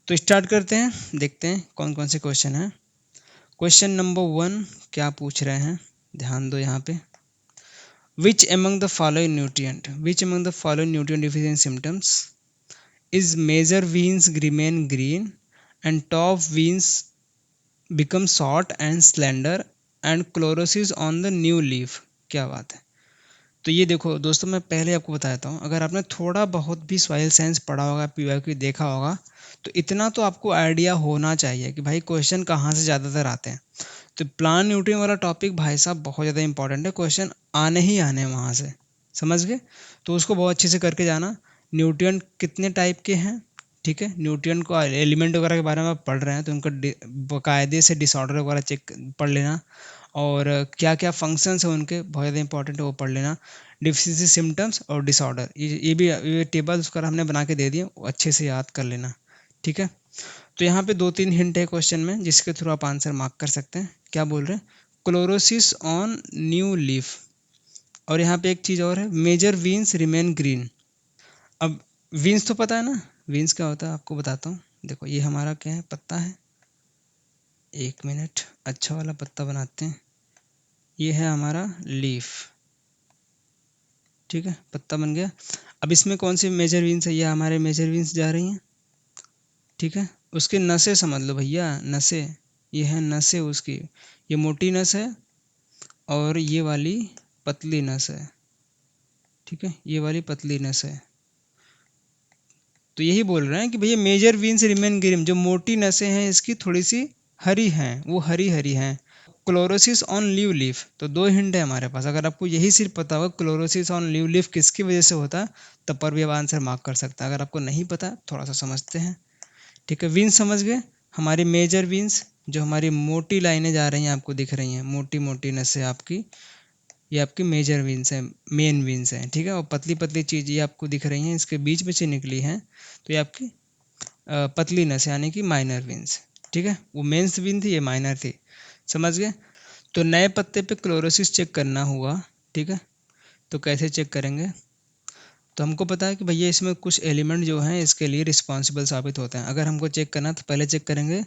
तो स्टार्ट करते हैं, देखते हैं कौन कौन से क्वेश्चन हैं। क्वेश्चन नंबर 1 क्या पूछ रहे हैं, ध्यान दो यहाँ पे। विच among the following nutrient deficiency symptoms is major veins remain green and top veins become short and slender and chlorosis on the new leaf? क्या बात है। तो ये देखो दोस्तों, मैं पहले आपको बताता हूँ, अगर आपने थोड़ा बहुत भी सॉइल साइंस पढ़ा होगा, पीवाईक्यू देखा होगा, तो इतना तो आपको आइडिया होना चाहिए कि भाई क्वेश्चन कहाँ से ज़्यादातर आते हैं। तो प्लांट न्यूट्रिएंट वाला टॉपिक भाई साहब बहुत ज़्यादा इंपॉर्टेंट है, क्वेश्चन आने ही आने हैं वहाँ से, समझ गए। तो उसको बहुत अच्छे से करके जाना। न्यूट्रिएंट कितने टाइप के हैं, ठीक है, न्यूट्रिएंट को एलिमेंट वगैरह के बारे में आप पढ़ रहे हैं तो उनका बाकायदे से डिसऑर्डर वगैरह चेक पढ़ लेना, और क्या क्या फंक्शंस हैं उनके बहुत ज़्यादा इंपॉर्टेंट है, वो पढ़ लेना। डिफिशिएंसी सिम्टम्स और डिसऑर्डर, ये भी ये टेबल उसका हमने बना के दे दिए, वो अच्छे से याद कर लेना, ठीक है। तो यहाँ पे 2-3 हिंट है क्वेश्चन में जिसके थ्रू आप आंसर मार्क कर सकते हैं। क्या बोल रहे हैं, क्लोरोसिस ऑन न्यू लीफ, और यहाँ पे एक चीज़ और है, मेजर वीन्स रिमेन ग्रीन। अब वीन्स तो पता है ना, वीन्स क्या होता है आपको बताता हूँ। देखो ये हमारा क्या है, पत्ता है, 1 मिनट अच्छा वाला पत्ता बनाते हैं। ये है हमारा लीफ, ठीक है, पत्ता बन गया। अब इसमें कौन सी मेजर वीन्स है, ये हमारे मेजर वीन्स जा रही हैं, ठीक है। उसके नसें समझ लो भैया, नसें, ये है नसें उसकी, ये मोटी नस है और ये वाली पतली नस है, ठीक है, ये वाली पतली नस है। तो यही बोल रहे हैं कि भैया मेजर वीन्स रिमेन ग्रीन, जो मोटी नसें हैं इसकी थोड़ी सी हरी हैं, वो हरी हरी हैं। क्लोरोसिस ऑन लीव लीफ, तो 2 हिंट है हमारे पास। अगर आपको यही सिर्फ पता होगा क्लोरोसिस ऑन लीव लीफ किसकी वजह से होता है, तब पर भी आप आंसर मार्क कर सकते हैं। अगर आपको नहीं पता थोड़ा सा समझते हैं, ठीक है। वीन्स समझ गए, हमारी मेजर वीन्स जो हमारी मोटी लाइनें जा रही हैं आपको दिख रही हैं, मोटी मोटी नसें आपकी, ये आपकी मेजर वीन्स हैं, मेन वीन्स हैं, ठीक है। और पतली पतली चीज़ ये आपको दिख रही हैं, इसके बीच में से निकली हैं, तो ये आपकी पतली नस यानी कि माइनर वीन्स, ठीक है। वो मेन्स वीन थी, ये माइनर थी, समझ गए। तो नए पत्ते पे क्लोरोसिस चेक करना हुआ, ठीक है। तो कैसे चेक करेंगे, तो हमको पता है कि भैया इसमें कुछ एलिमेंट जो हैं इसके लिए रिस्पॉन्सिबल साबित होते हैं। अगर हमको चेक करना तो पहले चेक करेंगे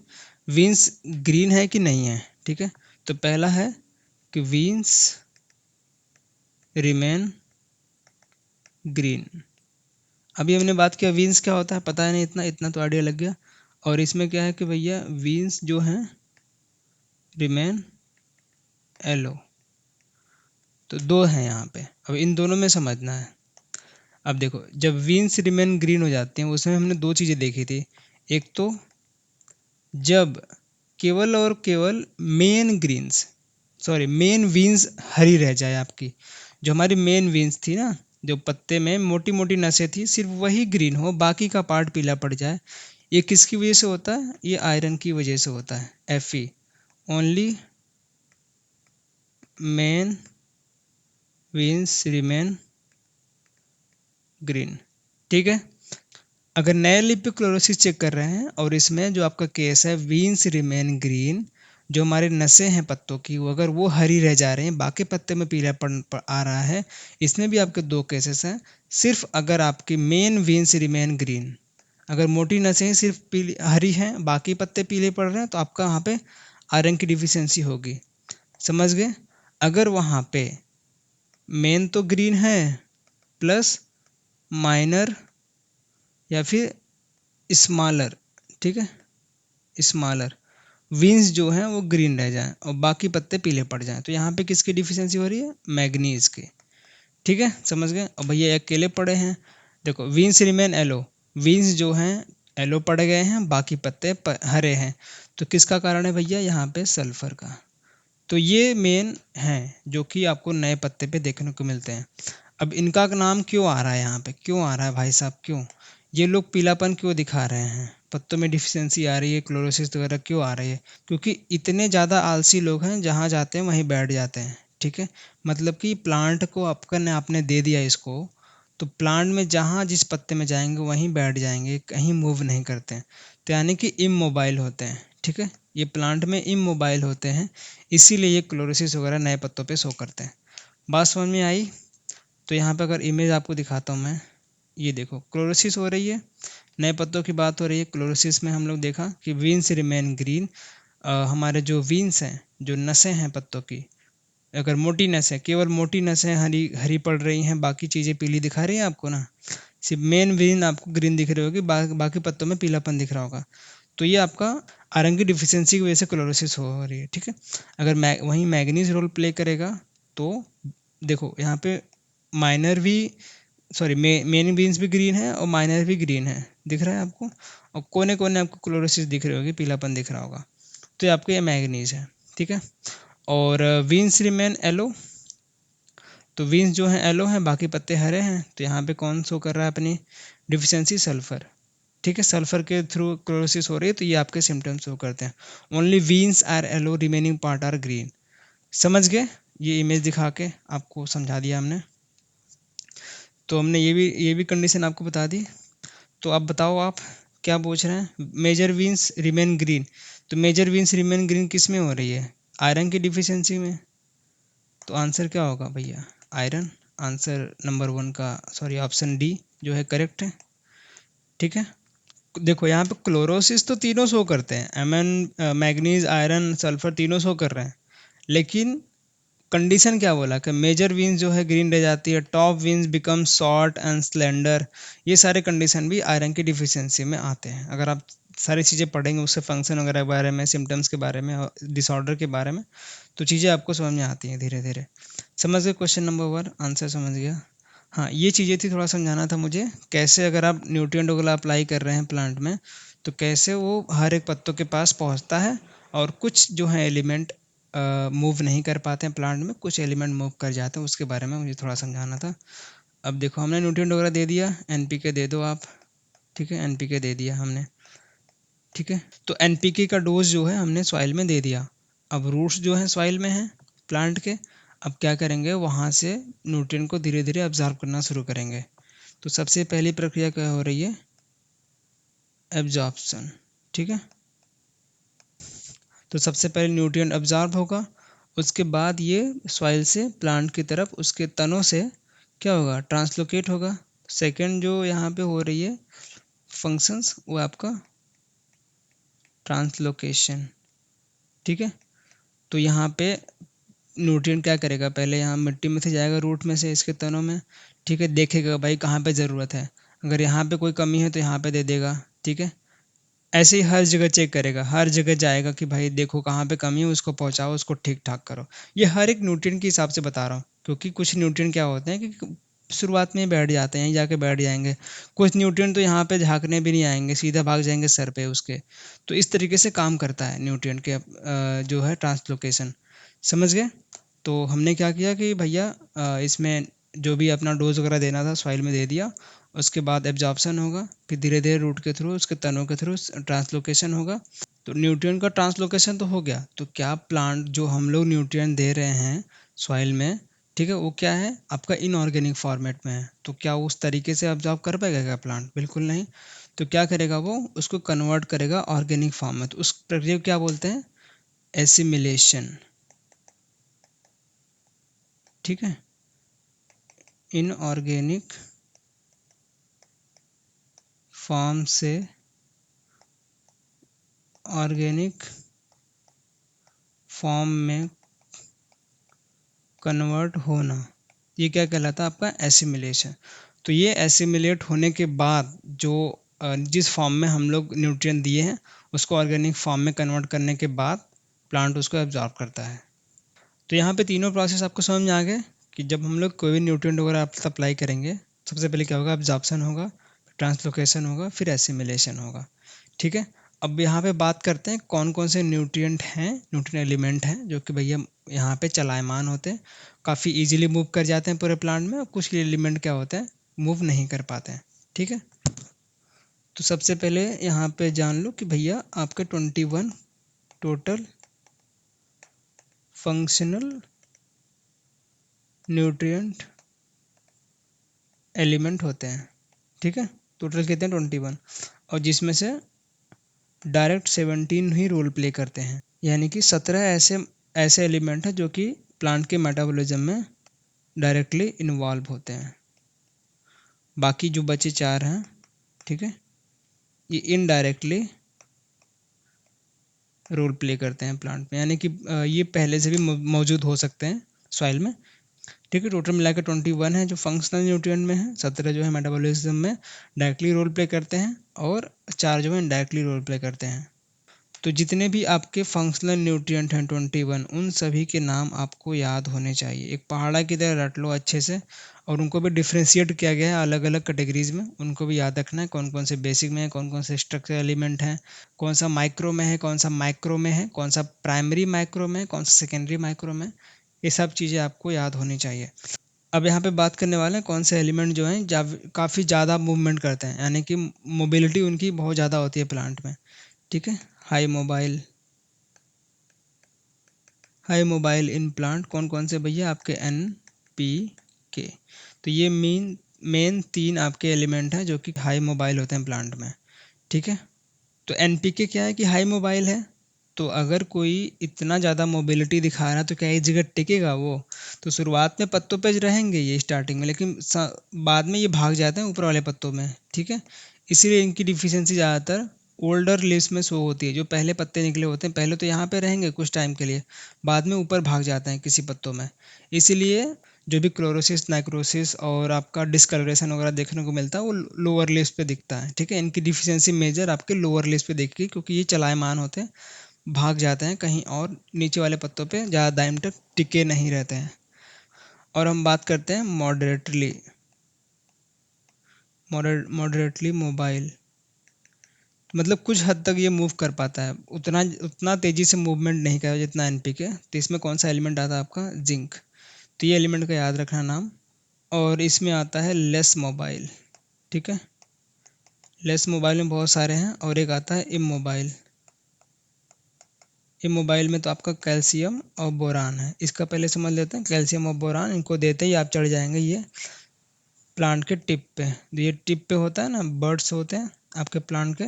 वीन्स ग्रीन है कि नहीं है, ठीक है। तो पहला है कि वीन्स रिमेन ग्रीन। अभी हमने बात किया वीन्स क्या होता है, पता है नहीं, इतना इतना तो आइडिया लग गया। और इसमें क्या है कि भैया वीन्स जो हैं रिमेन येलो, तो 2 हैं यहाँ पे। अब इन दोनों में समझना है। अब देखो जब वीन्स रिमेन ग्रीन हो जाती हैं उसमें हमने 2 चीज़ें देखी थी। एक तो जब केवल और केवल मेन वीन्स हरी रह जाए आपकी, जो हमारी मेन वीन्स थी ना, जो पत्ते में मोटी मोटी नसें थी, सिर्फ वही ग्रीन हो, बाकी का पार्ट पीला पड़ जाए। ये किसकी वजह से होता है, ये आयरन की वजह से होता है, Fe, only main veins remain green, ठीक है। अगर नए लिप पे क्लोरोसिस चेक कर रहे हैं और इसमें जो आपका केस है वीन्स रिमेन ग्रीन, जो हमारे नसें हैं पत्तों की, वो अगर वो हरी रह जा रही हैं, बाकी पत्ते में पीलापन आ रहा है, इसमें भी आपके 2 केसेस हैं। सिर्फ अगर आपकी मेन वीन्स रिमेन ग्रीन, अगर मोटी नसें सिर्फ पीली हरी हैं, बाकी पत्ते पीले पड़ रहे हैं, तो आपका वहाँ पे आयरन की डिफिशियंसी होगी, समझ गए। अगर वहाँ पे मेन तो ग्रीन है प्लस माइनर या फिर स्मॉलर, ठीक है, स्मॉलर वीन्स जो हैं वो ग्रीन रह जाएं और बाकी पत्ते पीले पड़ जाएं, तो यहाँ पे किसकी डिफिशियंसी हो रही है, मैग्नीज की, ठीक है, समझ गए। और भैया अकेले पड़े हैं, देखो वीन्स रिमेन येलो, वीन्स जो हैं येलो पड़ गए हैं, बाकी पत्ते हरे हैं, तो किसका कारण है भैया, यहाँ पे सल्फर का। तो ये मेन हैं जो कि आपको नए पत्ते पे देखने को मिलते हैं। अब इनका नाम क्यों आ रहा है यहाँ पे, क्यों आ रहा है भाई साहब, क्यों ये लोग पीलापन क्यों दिखा रहे हैं, पत्तों में डिफिशियंसी आ रही है, क्लोरोसिस वगैरह क्यों आ रही है, क्योंकि इतने ज़्यादा आलसी लोग हैं, जहाँ जाते हैं वहीं बैठ जाते हैं, ठीक है। मतलब कि प्लांट को आपने दे दिया इसको, तो प्लांट में जहाँ जिस पत्ते में जाएंगे वहीं बैठ जाएंगे, कहीं मूव नहीं करते हैं, तो यानी कि इमोबाइल होते हैं, ठीक है। ये प्लांट में इमोबाइल होते हैं, इसीलिए ये क्लोरोसिस वगैरह नए पत्तों पे शो करते हैं। बात समझ में आई। तो यहाँ पे अगर इमेज आपको दिखाता हूँ मैं, ये देखो क्लोरोसिस हो रही है, नए पत्तों की बात हो रही है। क्लोरोसिस में हम लोग देखा कि वीन्स रिमेन ग्रीन, हमारे जो वीन्स हैं, जो नसें हैं पत्तों की, अगर मोटी नसें, केवल मोटी नसें हरी हरी पड़ रही हैं, बाकी चीज़ें पीली दिखा रही हैं आपको ना, सिर्फ मेन वीन आपको ग्रीन दिख रही होगी, बाकी पत्तों में पीलापन दिख रहा होगा। तो ये आपका आयरन की डिफिशियंसी की वजह से क्लोरोसिस हो रही है, ठीक है। अगर वहीं मैग्नीज रोल प्ले करेगा तो देखो यहाँ पे माइनर भी, सॉरी मेन बीन्स भी ग्रीन है और माइनर भी ग्रीन है, दिख रहा है आपको, और कोने कोने आपको क्लोरोसिस दिख रही होगी, पीलापन दिख रहा होगा। तो ये आपके ये मैग्नीज है, ठीक है। और वीन्स रिमेन येलो, तो वीन्स जो हैं येलो हैं, बाकी पत्ते हरे हैं, तो यहाँ पे कौन शो कर रहा है अपनी डिफिशियंसी, सल्फर, ठीक है। सल्फर के थ्रू क्लोरोसिस हो रही है, तो ये आपके सिम्टम्स शो करते हैं। Only veins are yellow, remaining part are green. समझ गए, ये इमेज दिखा के आपको समझा दिया हमने। तो हमने ये भी कंडीशन आपको बता दी। तो अब बताओ आप क्या पूछ रहे हैं, मेजर वीन्स रिमेन ग्रीन, तो मेजर वीन्स रिमेन ग्रीन किस में हो रही है, आयरन की डिफिशियंसी में। तो आंसर क्या होगा भैया, आयरन। आंसर नंबर 1 का, सॉरी ऑप्शन डी जो है करेक्ट है, ठीक है। देखो यहाँ पे क्लोरोसिस तो तीनों शो करते हैं, एमएन मैग्नीज आयरन सल्फर तीनों शो कर रहे हैं, लेकिन कंडीशन क्या बोला कि मेजर वीन्स जो है ग्रीन रह जाती है, top veins become short and slender. ये सारे कंडीशन भी आयरन की डिफिशियंसी में आते हैं। अगर आप सारी चीज़ें पढ़ेंगे उससे फंक्शन वगैरह के बारे में, सिम्टम्स के बारे में और डिसऑर्डर के बारे में, तो चीज़ें आपको समझ में आती हैं धीरे धीरे। समझ गए क्वेश्चन नंबर 1, आंसर समझ गया। हाँ, ये चीज़ें थी, थोड़ा समझाना था मुझे, कैसे अगर आप न्यूट्रिएंट वगैरह अप्लाई कर रहे हैं प्लांट में, तो कैसे वो हर एक पत्तों के पास पहुंचता है, और कुछ जो है एलिमेंट मूव नहीं कर पाते हैं प्लांट में, कुछ एलिमेंट मूव कर जाते हैं, उसके बारे में मुझे थोड़ा समझाना था। अब देखो हमने न्यूट्रिएंट वगैरह दे दिया, एनपीके दे दो आप, ठीक है, एनपीके दे दिया हमने, ठीक है। तो एनपीके का डोज जो है हमने सॉइल में दे दिया। अब रूट्स जो है सॉइल में है प्लांट के, अब क्या करेंगे, वहाँ से न्यूट्रिएंट को धीरे धीरे अब्जॉर्ब करना शुरू करेंगे। तो सबसे पहली प्रक्रिया क्या हो रही है, एब्जॉर्प्शन, ठीक है। तो सबसे पहले न्यूट्रिएंट अब्जॉर्ब होगा, उसके बाद ये सॉइल से प्लांट की तरफ उसके तनों से क्या होगा, ट्रांसलोकेट होगा। सेकंड जो यहाँ पे हो रही है फंक्शंस, वो आपका ट्रांसलोकेशन, ठीक है। तो यहाँ पे न्यूट्रिएंट क्या करेगा, पहले यहाँ मिट्टी में से जाएगा, रूट में से इसके तनों में, ठीक है, देखेगा भाई कहाँ पे ज़रूरत है, अगर यहाँ पे कोई कमी है तो यहाँ पे दे देगा, ठीक है। ऐसे ही हर जगह चेक करेगा, हर जगह जाएगा कि भाई देखो कहाँ पे कमी है, उसको पहुँचाओ, उसको ठीक ठाक करो। ये हर एक न्यूट्रिएंट के हिसाब से बता रहा हूँ, क्योंकि कुछ न्यूट्रिएंट क्या होते हैं कि शुरुआत में ही बैठ जाते हैं, यहीं जाके बैठ जाएंगे। कुछ न्यूट्रिएंट तो यहाँ पे झाँकने भी नहीं आएंगे, सीधा भाग जाएंगे सर पे उसके। तो इस तरीके से काम करता है न्यूट्रिएंट के जो है ट्रांसलोकेशन, समझ गए। तो हमने क्या किया कि भैया इसमें जो भी अपना डोज वगैरह देना था सॉइल में दे दिया, उसके बाद एब्जॉर्प्शन होगा, फिर धीरे धीरे रूट के थ्रू, उसके तनों के थ्रू ट्रांसलोकेशन होगा। तो न्यूट्रिएंट का ट्रांसलोकेशन तो हो गया, तो क्या प्लांट जो हम लोग न्यूट्रिएंट दे रहे हैं सॉइल में, ठीक है, वो क्या है आपका इनऑर्गेनिक फॉर्मेट में है, तो क्या उस तरीके से ऑब्जॉर्व कर पाएगा क्या प्लांट, बिल्कुल नहीं। तो क्या करेगा, वो उसको कन्वर्ट करेगा ऑर्गेनिक फॉर्म में, तो उस प्रक्रिया को क्या बोलते हैं, एसिमिलेशन, ठीक है। इनऑर्गेनिक फॉर्म से ऑर्गेनिक फॉर्म में कन्वर्ट होना, ये क्या कहलाता है आपका, एसिमिलेशन। तो ये एसिमिलेट होने के बाद जो जिस फॉर्म में हम लोग न्यूट्रिएंट दिए हैं उसको ऑर्गेनिक फॉर्म में कन्वर्ट करने के बाद प्लांट उसको एब्जॉर्ब करता है। तो यहाँ पे तीनों प्रोसेस आपको समझ में आ गए कि जब हम लोग कोई भी न्यूट्रिएंट वगैरह आप सप्लाई करेंगे, सबसे पहले क्या होगा, एब्जॉर्प्शन होगा, ट्रांसलोकेशन होगा, फिर एसिमिलेशन होगा, ठीक है। अब यहाँ पे बात करते हैं कौन कौन से न्यूट्रिएंट हैं, न्यूट्रिएंट एलिमेंट हैं जो कि भैया यहाँ पे चलायमान होते हैं, काफ़ी इजीली मूव कर जाते हैं पूरे प्लांट में, और कुछ एलिमेंट क्या होते हैं मूव नहीं कर पाते हैं, ठीक है। तो सबसे पहले यहाँ पे जान लो कि भैया आपके 21 टोटल फंक्शनल न्यूट्रिएंट एलिमेंट होते हैं, ठीक है। टोटल कितने हैं, 21, और जिसमें से डायरेक्ट 17 ही रोल प्ले करते हैं, यानी कि 17 ऐसे ऐसे एलिमेंट हैं जो कि प्लांट के मेटाबॉलिज्म में डायरेक्टली इन्वॉल्व होते हैं। बाकी जो बचे 4 हैं, ठीक है, ये इनडायरेक्टली रोल प्ले करते हैं प्लांट में, यानी कि ये पहले से भी मौजूद हो सकते हैं सॉइल में, ठीक है। टोटल मिलाकर 21 है जो फंक्शनल न्यूट्रिएंट में है, 17 जो है मेटाबॉलिज्म में डायरेक्टली रोल प्ले करते हैं और 4 जो है इनडायरेक्टली रोल प्ले करते हैं। तो जितने भी आपके फंक्शनल न्यूट्रिएंट हैं 21, उन सभी के नाम आपको याद होने चाहिए, एक पहाड़ा की तरह रट लो अच्छे से, और उनको भी डिफ्रेंशिएट किया गया है अलग अलग कैटेगरीज में, उनको भी याद रखना है कौन कौन से बेसिक में है, कौन कौन से स्ट्रक्चर एलिमेंट हैं, कौन सा माइक्रो में है, कौन सा माइक्रो में है, कौन सा प्राइमरी माइक्रो में है, कौन सा सेकेंडरी माइक्रो में, ये सब चीज़ें आपको याद होनी चाहिए। अब यहाँ पे बात करने वाले हैं कौन से एलिमेंट जो हैं काफ़ी ज़्यादा मूवमेंट करते हैं, यानी कि मोबिलिटी उनकी बहुत ज़्यादा होती है प्लांट में, ठीक है। High mobile, high mobile in plant कौन कौन से भैया, आपके एन पी के। तो ये मेन 3 आपके एलिमेंट हैं जो कि हाई मोबाइल होते हैं प्लांट में, ठीक है। तो एनपीके क्या है कि हाई मोबाइल है, तो अगर कोई इतना ज़्यादा मोबिलिटी दिखा रहा है तो क्या एक जगह टिकेगा वो, तो शुरुआत में पत्तों पे रहेंगे ये स्टार्टिंग में, लेकिन बाद में ये भाग जाते हैं ऊपर वाले पत्तों में, ठीक है। इसीलिए इनकी डिफिशियंसी ज़्यादातर ओल्डर लीव्स में शो होती है, जो पहले पत्ते निकले होते हैं पहले तो यहाँ पे रहेंगे कुछ टाइम के लिए, बाद में ऊपर भाग जाते हैं किसी पत्तों में। इसीलिए जो भी क्लोरोसिस नाइक्रोसिस और आपका डिस्कलरेशन वगैरह देखने को मिलता है वो लोअर लीव्स पे दिखता है, ठीक है। इनकी डिफिशियंसी मेजर आपके लोअर लीव्स पे दिखेगी, क्योंकि ये चलायमान होते हैं, भाग जाते हैं कहीं और, नीचे वाले पत्तों पे ज़्यादा टाइम तक टिके नहीं रहते हैं। और हम बात करते हैं मॉडरेटली मोबाइल, मतलब कुछ हद तक ये मूव कर पाता है, उतना उतना तेज़ी से मूवमेंट नहीं करेगा जितना एनपीके। तो इसमें कौन सा एलिमेंट आता है आपका, जिंक। तो ये एलिमेंट का याद रखना नाम। और इसमें आता है लेस मोबाइल, ठीक है। लेस मोबाइल में बहुत सारे हैं, और एक आता है इमोबाइल। इमोबाइल में तो आपका कैल्शियम और बोरान है, इसका पहले समझ लेते हैं। कैल्शियम और बोरान इनको देते ही आप चढ़ जाएंगे ये प्लांट के टिप पे। तो ये टिप पे होता है ना, बर्ड्स होते हैं आपके प्लांट के,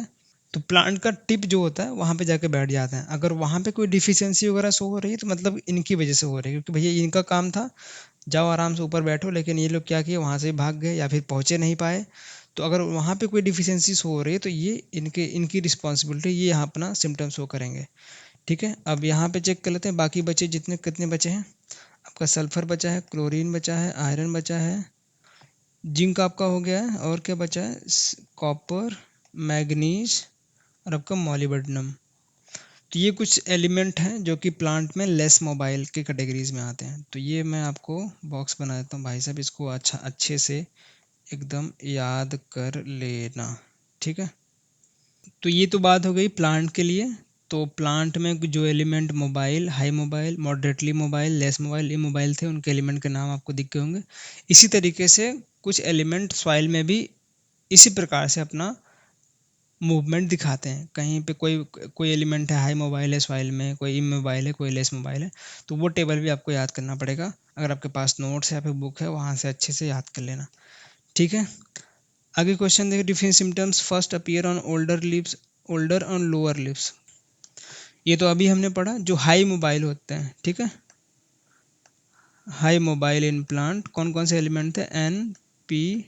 तो प्लांट का टिप जो होता है वहाँ पे जाके बैठ जाते हैं। अगर वहाँ पे कोई डिफिशियंसी वगैरह शो हो रही है तो मतलब इनकी वजह से हो रही है, क्योंकि भैया इनका काम था जाओ आराम से ऊपर बैठो, लेकिन ये लोग क्या किए वहाँ से भाग गए या फिर पहुँचे नहीं पाए। तो अगर वहाँ पे कोई डिफिशियंसी शो हो रही है तो ये इनकी रिस्पॉन्सिबिलिटी, ये यहाँ अपना सिम्टम शो करेंगे, ठीक है। अब यहाँ पे चेक कर लेते हैं बाकी बचे जितने कितने बचे हैं। आपका सल्फर बचा है, क्लोरीन बचा है, आयरन बचा है, जिंक आपका हो गया है, और क्या बचा है, कॉपर, मैग्नीज और आपका मॉलिब्डेनम। तो ये कुछ एलिमेंट हैं जो कि प्लांट में लेस मोबाइल के कैटेगरीज में आते हैं। तो ये मैं आपको बॉक्स बना देता हूँ भाई साहब, इसको अच्छे से एकदम याद कर लेना, ठीक है। तो ये तो बात हो गई प्लांट के लिए। तो प्लांट में जो element mobile, high mobile, moderately mobile, less mobile, immobile थे, उनके एलिमेंट के नाम आपको दिख गए होंगे। इसी तरीके से कुछ एलिमेंट सॉइल में भी इसी प्रकार से अपना मूवमेंट दिखाते हैं। कहीं पे कोई कोई एलिमेंट है हाई मोबाइल है सॉइल में, कोई इमोबाइल है, कोई लेस मोबाइल है, तो वो टेबल भी आपको याद करना पड़ेगा। अगर आपके पास नोट्स है या फिर बुक है वहाँ से अच्छे से याद कर लेना, ठीक है। आगे क्वेश्चन देखिए, different symptoms first appear on older leaves, older on lower leaves. ये तो अभी हमने पढ़ा जो हाई मोबाइल होते हैं, ठीक है। हाई मोबाइल इन प्लांट कौन कौन से एलिमेंट थे, एन, पी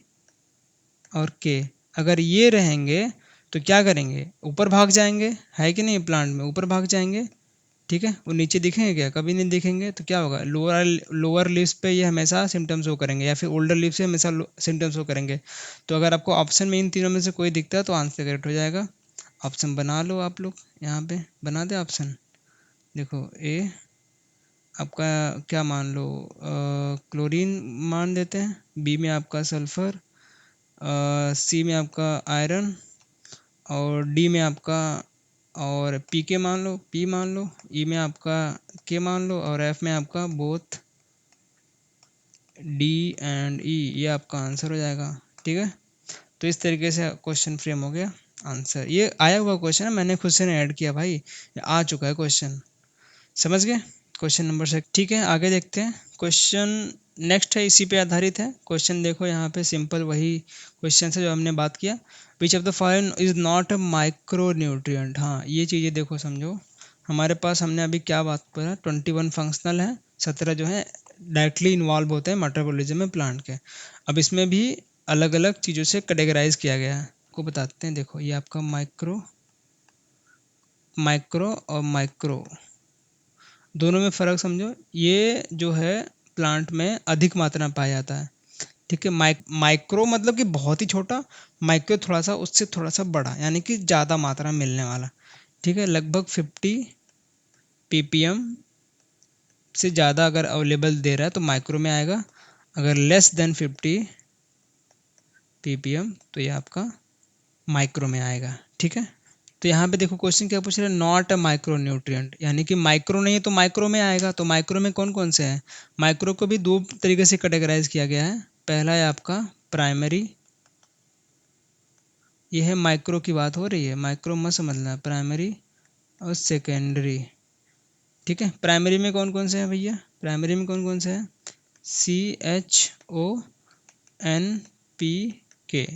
और के। अगर ये रहेंगे तो क्या करेंगे, ऊपर भाग जाएंगे, है कि नहीं, प्लांट में ऊपर भाग जाएंगे, ठीक है। वो नीचे दिखेंगे क्या, कभी नहीं दिखेंगे। तो क्या होगा, लोअर लोअर लिव्स पे ये हमेशा सिम्टम्स शो करेंगे, या फिर ओल्डर लिव्स से हमेशा सिम्टम्स शो करेंगे। तो अगर आपको ऑप्शन में इन तीनों में से कोई दिखता है तो आंसर करेक्ट हो जाएगा। ऑप्शन बना लो आप लोग, यहाँ पे बना दे ऑप्शन। देखो ए आपका क्या मान लो, क्लोरीन मान देते हैं, बी में आपका सल्फर, सी में आपका आयरन, और डी में आपका, और पी के मान लो, पी मान लो, ई में आपका के मान लो, और एफ में आपका बोथ डी एंड ई, ये आपका आंसर हो जाएगा, ठीक है। तो इस तरीके से क्वेश्चन फ्रेम हो गया। आंसर ये आया हुआ क्वेश्चन है, मैंने खुद से ऐड किया भाई, ये आ चुका है क्वेश्चन, समझ गए। क्वेश्चन नंबर 6, ठीक है। आगे देखते हैं क्वेश्चन नेक्स्ट है, इसी पे आधारित है क्वेश्चन। देखो यहाँ पे सिंपल वही क्वेश्चन है जो हमने बात किया। विच of the following is not a micro nutrient. हाँ ये चीज़ें देखो समझो, हमारे पास हमने अभी क्या बात करा, 21 फंक्शनल है, 17 जो है डायरेक्टली इन्वॉल्व होते हैं मेटाबॉलिज्म में प्लांट के। अब इसमें भी अलग अलग चीज़ों से कैटेगराइज किया गया है। आपको बताते हैं, देखो ये आपका माइक्रो और माइक्रो दोनों में फ़र्क समझो। ये जो है प्लांट में अधिक मात्रा में पाया जाता है, ठीक है। माइक्रो मतलब कि बहुत ही छोटा, माइक्रो थोड़ा सा उससे थोड़ा सा बड़ा, यानी कि ज़्यादा मात्रा में मिलने वाला, ठीक है। लगभग 50 ppm से ज़्यादा अगर अवेलेबल दे रहा है तो माइक्रो में आएगा, अगर लेस देन 50 ppm तो ये आपका माइक्रो में आएगा, ठीक है। तो यहाँ पे देखो क्वेश्चन क्या पूछ रहे हैं, नॉट अ माइक्रो न्यूट्रिएंट, यानी कि माइक्रो नहीं है तो माइक्रो में आएगा। तो माइक्रो में कौन कौन से हैं, माइक्रो को भी दो तरीके से कैटेगराइज किया गया है। पहला है आपका प्राइमरी, ये है माइक्रो की बात हो रही है, माइक्रो मत समझना, प्राइमरी और सेकेंडरी, ठीक है। प्राइमरी में कौन कौन से हैं भैया, प्राइमरी में कौन कौन से हैं, CHONP,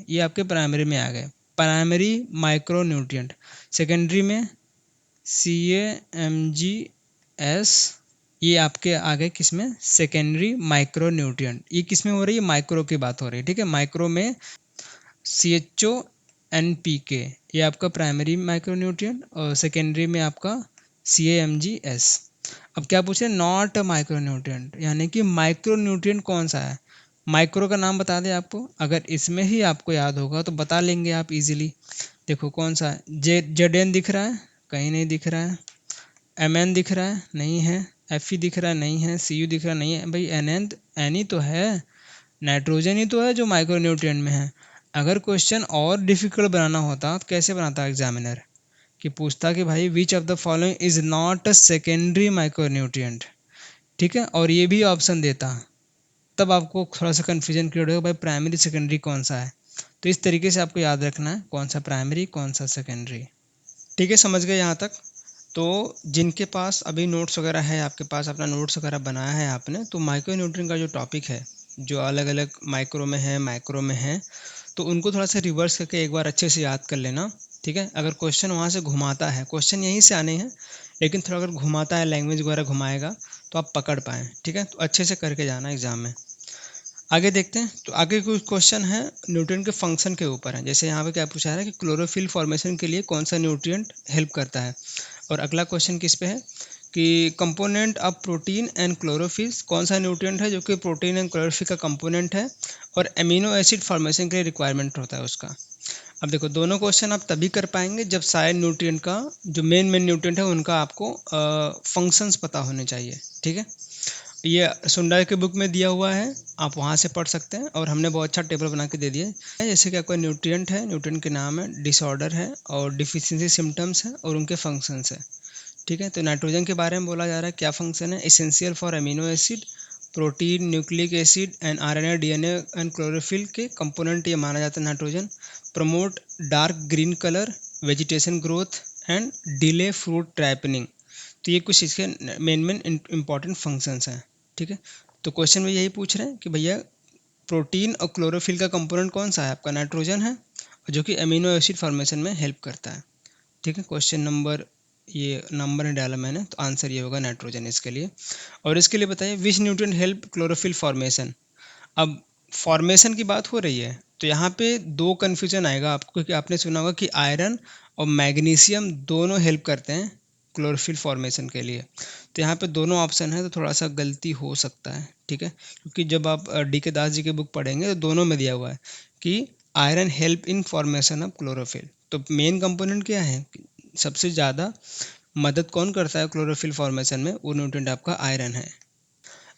ये आपके प्राइमरी में आ गए, प्राइमरी माइक्रो न्यूट्रिएंट। सेकेंडरी में CAMGS, ये आपके आ गए किसमें, सेकेंडरी माइक्रो न्यूट्रिएंट। ये किसमें हो रही है, माइक्रो की बात हो रही है, ठीक है। माइक्रो में CHONPK, ये आपका प्राइमरी माइक्रो न्यूट्रिएंट, और सेकेंडरी में आपका CAMGS। अब क्या पूछे, नॉट माइक्रो न्यूट्रिएंट, यानी कि माइक्रो न्यूट्रिएंट कौन सा है, माइक्रो का नाम बता दें आपको, अगर इसमें ही आपको याद होगा तो बता लेंगे आप इजीली। देखो कौन सा है, ZN दिख रहा है, कहीं नहीं दिख रहा है। MN दिख रहा है, नहीं है। Fe दिख रहा है, नहीं है। Cu दिख रहा है, नहीं है भाई। NN ही तो है, नाइट्रोजन ही तो है जो माइक्रो न्यूट्रिएंट में है। अगर क्वेश्चन और डिफिकल्ट बनाना होता तो कैसे बनाता एग्जामिनर, कि पूछता कि भाई विच of the following is not a secondary micro nutrient, ठीक है, और ये भी ऑप्शन देता, तब आपको थोड़ा सा कन्फ्यूजन क्रिएट होगा भाई प्राइमरी सेकेंडरी कौन सा है। तो इस तरीके से आपको याद रखना है कौन सा प्राइमरी कौन सा सेकेंडरी, ठीक है। समझ गए यहाँ तक। तो जिनके पास अभी नोट्स वगैरह है, आपके पास अपना नोट्स वगैरह बनाया है आपने, तो माइक्रो न्यूट्रिएंट का जो टॉपिक है, जो अलग अलग माइक्रो में है माइक्रो में है, तो उनको थोड़ा सा रिवर्स करके एक बार अच्छे से याद कर लेना, ठीक है। अगर क्वेश्चन वहाँ से घुमाता है, क्वेश्चन यहीं से आने हैं, लेकिन थोड़ा अगर घुमाता है, लैंग्वेज वगैरह घुमाएगा, तो आप पकड़ पाएँ, ठीक है। तो अच्छे से करके जाना एग्जाम में। आगे देखते हैं, तो आगे कुछ क्वेश्चन है न्यूट्रिएंट के फंक्शन के ऊपर है। जैसे यहाँ पे क्या पूछा है कि क्लोरोफिल फॉर्मेशन के लिए कौन सा न्यूट्रिएंट हेल्प करता है, और अगला क्वेश्चन किस पे है कि component of protein and chlorophyll, कौन सा न्यूट्रिएंट है जो कि प्रोटीन एंड क्लोरोफिल का कंपोनेंट है और एमिनो एसिड फॉर्मेशन के लिए रिक्वायरमेंट होता है उसका। अब देखो दोनों क्वेश्चन आप तभी कर पाएंगे जब सारे न्यूट्रिएंट का जो मेन न्यूट्रिएंट है उनका आपको फंक्शंस पता होने चाहिए, ठीक है। ये सुंडा के बुक में दिया हुआ है, आप वहाँ से पढ़ सकते हैं, और हमने बहुत अच्छा टेबल बना के दे दिया है। जैसे कि आपका न्यूट्रिएंट है, न्यूट्रिएंट के नाम है, डिसऑर्डर है, और डिफिशियंसी सिम्टम्स है, और उनके फंक्शंस है, ठीक है। तो नाइट्रोजन के बारे में बोला जा रहा है, क्या फंक्शन है, essential for amino acid, protein, nucleic acid and RNA DNA and chlorophyll के कंपोनेंट ये माना जाता है nitrogen. Promote dark green colour, vegetation growth and delay fruit ripening. तो ये कुछ इसके मेन मेन इंपॉर्टेंट फंक्शंस हैं, ठीक है। तो क्वेश्चन में यही पूछ रहे हैं कि भैया प्रोटीन और क्लोरोफिल का कंपोनेंट कौन सा है, आपका नाइट्रोजन है, जो कि अमीनो एसिड फॉर्मेशन में हेल्प करता है, ठीक है। क्वेश्चन नंबर, ये नंबर नहीं डाला मैंने, तो आंसर ये होगा नाइट्रोजन इसके लिए। और इसके लिए बताइए विच न्यूट्रिएंट हेल्प क्लोरोफिल फॉर्मेशन। अब फॉर्मेशन की बात हो रही है तो यहाँ पे दो कन्फ्यूजन आएगा आपको, क्योंकि आपने सुना होगा कि आयरन और मैग्नीशियम दोनों हेल्प करते हैं क्लोरोफिल फॉर्मेशन के लिए। तो यहाँ पे दोनों ऑप्शन है, तो थोड़ा सा गलती हो सकता है, ठीक है। क्योंकि जब आप DK दास जी की बुक पढ़ेंगे तो दोनों में दिया हुआ है कि iron help in formation of chlorophyll. तो मेन कंपोनेंट क्या है, सबसे ज़्यादा मदद कौन करता है क्लोरोफिल फॉर्मेशन में, वो न्यूट्रिएंट आपका आयरन है।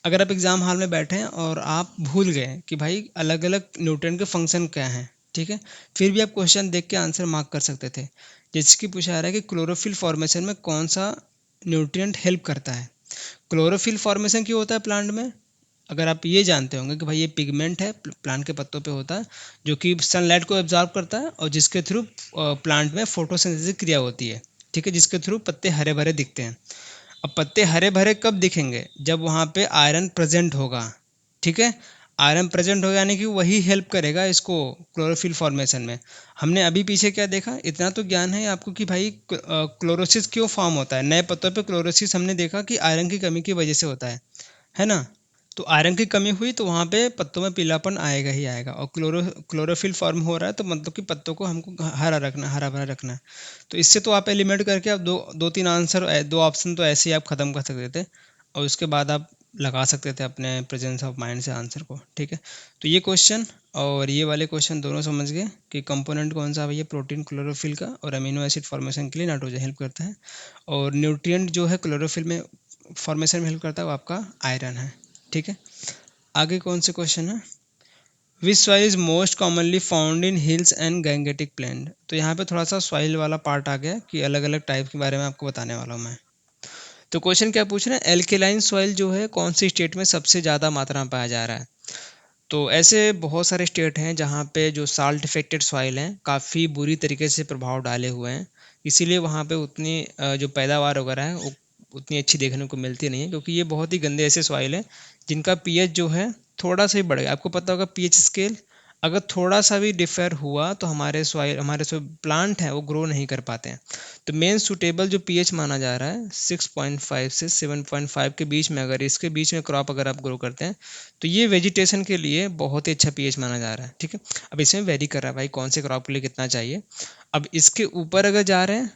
अगर आप एग्ज़ाम हॉल में बैठे हैं और आप भूल गए कि भाई अलग अलग न्यूट्रिएंट के फंक्शन क्या हैं, ठीक है, फिर भी आप क्वेश्चन देख के आंसर मार्क कर सकते थे। जैसे कि पूछा जा रहा है कि क्लोरोफिल फॉर्मेशन में कौन सा न्यूट्रिएंट हेल्प करता है। क्लोरोफिल फॉर्मेशन क्यों होता है प्लांट में, अगर आप ये जानते होंगे कि भाई ये पिगमेंट है, प्लांट के पत्तों पे होता है, जो कि सनलाइट को एब्जॉर्ब करता है और जिसके थ्रू प्लांट में फोटोसिंथेसिस क्रिया होती है, ठीक है, जिसके थ्रू पत्ते हरे भरे दिखते हैं। अब पत्ते हरे भरे कब दिखेंगे, जब वहाँ पे आयरन प्रेजेंट होगा, ठीक है। आयरन प्रेजेंट होगा यानी कि वही हेल्प करेगा इसको क्लोरोफिल फॉर्मेशन में। हमने अभी पीछे क्या देखा, इतना तो ज्ञान है आपको कि भाई क्लोरोसिस क्यों फॉर्म होता है, नए पत्तों पे क्लोरोसिस हमने देखा कि आयरन की कमी की वजह से होता है ना। तो आयरन की कमी हुई तो वहाँ पे पत्तों में पीलापन आएगा ही आएगा, और क्लोरोफिल फॉर्म हो रहा है तो मतलब कि पत्तों को हमको हरा भरा रखना है। तो इससे तो आप एलिमिनेट करके आप दो तीन आंसर, दो ऑप्शन तो ऐसे ही आप ख़त्म कर सकते थे, और उसके बाद आप लगा सकते थे अपने प्रेजेंस ऑफ माइंड से आंसर को। ठीक है, तो ये क्वेश्चन और ये वाले क्वेश्चन दोनों समझ गए कि कंपोनेंट कौन सा है भैया, प्रोटीन क्लोरोफिल का, और अमीनो एसिड फॉर्मेशन के लिए नाइट्रोजन हेल्प करता है, और न्यूट्रिएंट जो है क्लोरोफिल में फॉर्मेशन में हेल्प करता है वो आपका आयरन है। ठीक है, आगे कौन से क्वेश्चन है, which soil is most commonly found in hills and Gangetic plain. तो यहाँ पे थोड़ा सा सॉइल वाला पार्ट आ गया कि अलग अलग टाइप के बारे में आपको बताने वाला हूँ मैं। तो क्वेश्चन क्या पूछ रहे हैं, एल्केलाइन सॉइल जो है कौन सी स्टेट में सबसे ज़्यादा मात्रा में पाया जा रहा है। तो ऐसे बहुत सारे स्टेट हैं जहाँ पे जो साल्ट इफेक्टेड सॉइल हैं काफ़ी बुरी तरीके से प्रभाव डाले हुए हैं, इसीलिए वहाँ पे उतनी जो पैदावार वगैरह है वो उतनी अच्छी देखने को मिलती नहीं है, क्योंकि ये बहुत ही गंदे ऐसे सॉइल हैं जिनका पीएच जो है थोड़ा सा ही बढ़ गया। आपको पता होगा पीएच स्केल अगर थोड़ा सा भी डिफर हुआ तो हमारे जो प्लांट हैं वो ग्रो नहीं कर पाते हैं। तो मेन सूटेबल जो पीएच माना जा रहा है 6.5 से 7.5 के बीच में, अगर इसके बीच में क्रॉप अगर आप ग्रो करते हैं तो ये वेजिटेशन के लिए बहुत ही अच्छा पीएच माना जा रहा है। ठीक है, अब इसमें वेरी कर रहा है भाई कौन से क्रॉप के लिए कितना चाहिए। अब इसके ऊपर अगर जा रहे हैं,